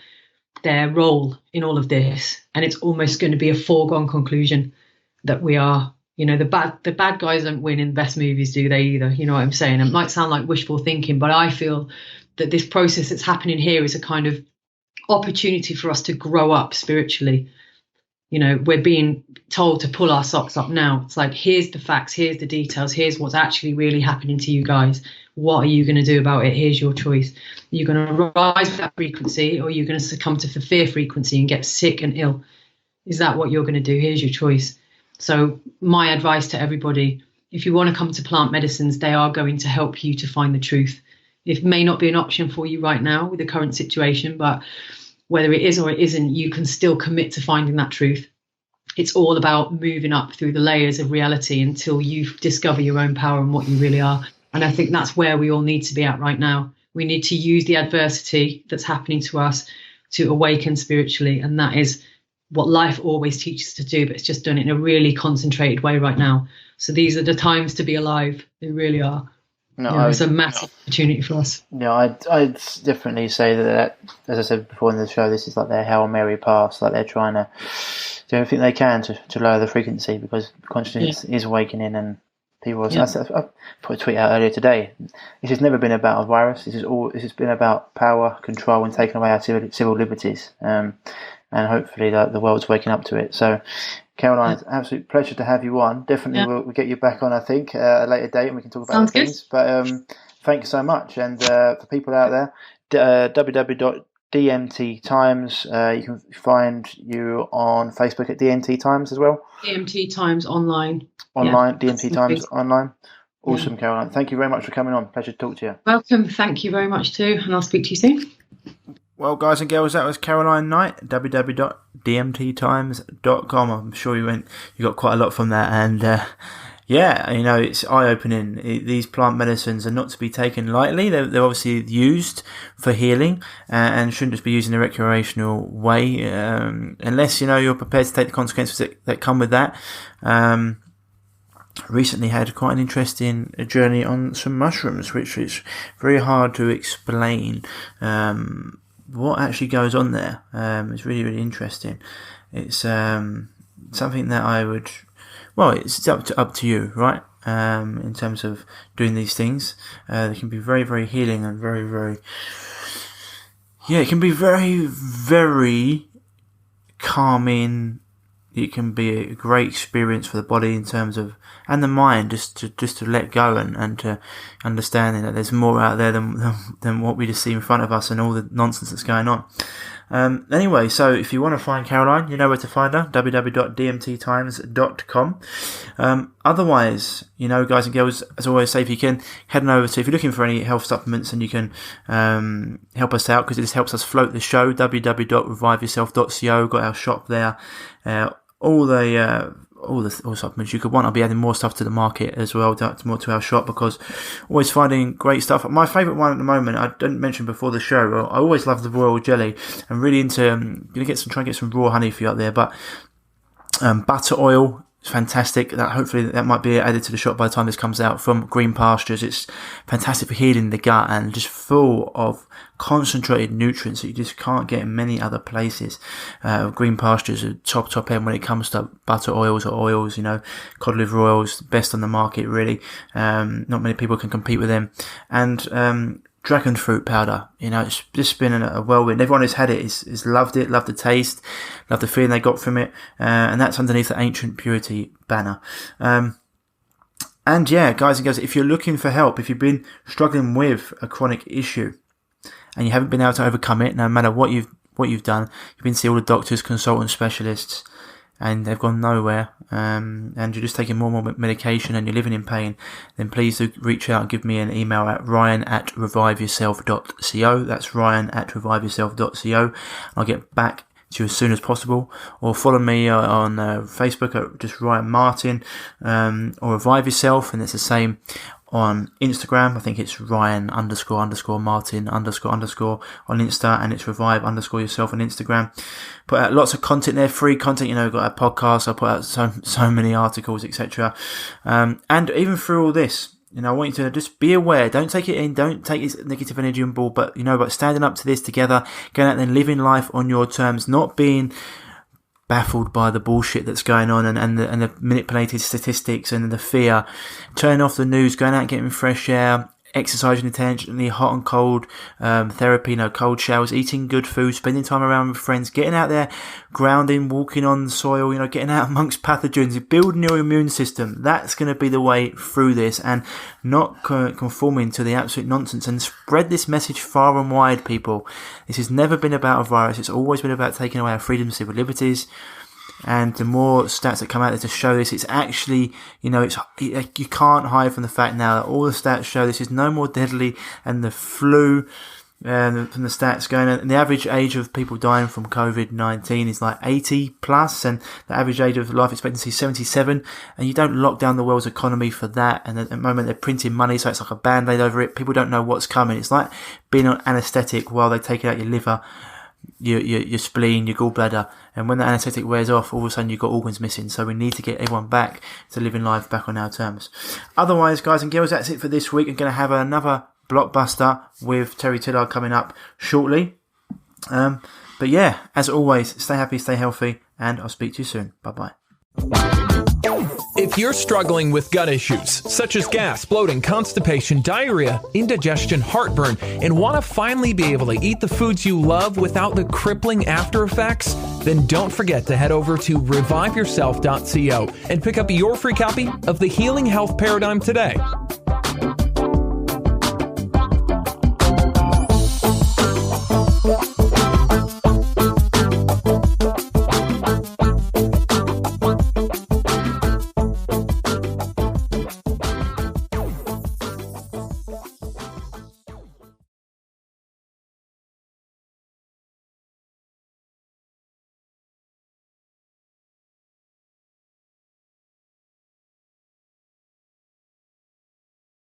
role in all of this, and it's almost going to be a foregone conclusion that we are, the bad guys don't win in the best movies, do they either? You know what I'm saying? It might sound like wishful thinking, but I feel that this process that's happening here is a kind of opportunity for us to grow up spiritually. we're being told to pull our socks up now. It's like, here's the facts, here's the details, here's what's actually really happening to you guys. What are you going to do about it? Here's your choice. Are you going to rise to that frequency, or are you going to succumb to the fear frequency and get sick and ill? Is that what you're going to do? Here's your choice. So my advice to everybody, if you want to come to plant medicines, they are going to help you to find the truth. It may not be an option for you right now with the current situation, but whether it is or it isn't, you can still commit to finding that truth. It's all about moving up through the layers of reality until you discover your own power and what you really are. And I think that's where we all need to be at right now. We need to use the adversity that's happening to us to awaken spiritually. And that is what life always teaches us to do, but it's just done it in a really concentrated way right now. So these are the times to be alive. They really are. No, it's a massive opportunity for us. Yeah, I'd definitely say that, as I said before in the show, this is like their Hail Mary pass, like they're trying to do everything they can to lower the frequency, because consciousness is awakening, and people. I put a tweet out earlier today. This has never been about a virus. This has been about power, control, and taking away our civil liberties. And hopefully the world's waking up to it. So, Caroline, it's an absolute pleasure to have you on. Definitely we'll get you back on, I think, at a later date, and we can talk about other things. But thank you so much. And for people out there, www.DMT Times, you can find you on Facebook at DMT Times as well. DMT Times online. DMT Times online. Awesome, Caroline. Thank you very much for coming on. Pleasure to talk to you. Welcome. Thank you very much too, and I'll speak to you soon. Well, guys and girls, that was Caroline Knight, www.dmttimes.com. I'm sure you got quite a lot from that. And it's eye-opening. These plant medicines are not to be taken lightly. They're obviously used for healing and shouldn't just be used in a recreational way, unless, you're prepared to take the consequences that come with that. Recently had quite an interesting journey on some mushrooms, which is very hard to explain. What actually goes on there? It's really, really interesting. It's something that I would. Well, it's up to you, right? In terms of doing these things, they can be very, very healing and very, very. Yeah, it can be very, very calming. It can be a great experience for the body in terms of, and the mind, just to let go and to understanding that there's more out there than what we just see in front of us and all the nonsense that's going on. Anyway, so if you want to find Caroline, you know where to find her, www.dmttimes.com. Otherwise, guys and girls, as always, say if you can, head on over to, if you're looking for any health supplements and you can help us out, because it just helps us float the show, www.reviveyourself.co, got our shop there. All the supplements you could want. I'll be adding more stuff to the market as well, more to our shop, because always finding great stuff. My favourite one at the moment, I didn't mention before the show, I always love the royal jelly. I'm really into try and get some raw honey for you out there, but butter oil. It's fantastic. Hopefully that might be added to the shop by the time this comes out, from Green Pastures. It's fantastic for healing the gut and just full of concentrated nutrients that you just can't get in many other places. Green Pastures are top end when it comes to butter oils or oils, cod liver oils, best on the market really. Not many people can compete with them. And dragon fruit powder, it's just been a whirlwind. Everyone who's had it is loved it, loved the taste, loved the feeling they got from it, and that's underneath the Ancient Purity banner. And yeah, guys and girls, if you're looking for help, if you've been struggling with a chronic issue and you haven't been able to overcome it, no matter what you've done, you've been to see all the doctors, consultants, specialists, and they've gone nowhere, and you're just taking more and more medication and you're living in pain, then please do reach out and give me an email at ryan@reviveyourself.co. That's ryan@reviveyourself.co. I'll get back to you as soon as possible. Or follow me on Facebook at just Ryan Martin, or Revive Yourself, and it's the same on Instagram. I think it's Ryan__Martin_ on Insta, and it's Revive_Yourself on Instagram. Put out lots of content there, free content. Got a podcast. I put out so many articles, etc. And even through all this, I want you to just be aware. Don't take it in. Don't take this negative energy on board. But but standing up to this together, going out there and living life on your terms, not being baffled by the bullshit that's going on and the manipulated statistics and the fear. Turning off the news, going out and getting fresh air, exercising intentionally, hot and cold therapy, cold showers, eating good food, spending time around with friends, getting out there, grounding, walking on the soil, getting out amongst pathogens, building your immune system. That's going to be the way through this, and not conforming to the absolute nonsense, and spread this message far and wide, people. This has never been about a virus. It's always been about taking away our freedoms, civil liberties. And the more stats that come out there to show this, it's actually, you can't hide from the fact now that all the stats show this is no more deadly, and the flu, from the stats going, and the average age of people dying from COVID-19 is like 80 plus, and the average age of life expectancy is 77, and you don't lock down the world's economy for that. And at the moment they're printing money, so it's like a band-aid over it. People don't know what's coming. It's like being on anaesthetic while they take out your liver, your spleen, your gallbladder, and when the anaesthetic wears off, all of a sudden you've got organs missing. So we need to get everyone back to living life back on our terms. Otherwise, guys and girls, that's it for this week. I'm going to have another blockbuster with Terry Tillard coming up shortly. But yeah, as always, stay happy, stay healthy, and I'll speak to you soon. Bye-bye. If you're struggling with gut issues, such as gas, bloating, constipation, diarrhea, indigestion, heartburn, and want to finally be able to eat the foods you love without the crippling after effects, then don't forget to head over to reviveyourself.co and pick up your free copy of The Healing Health Paradigm today.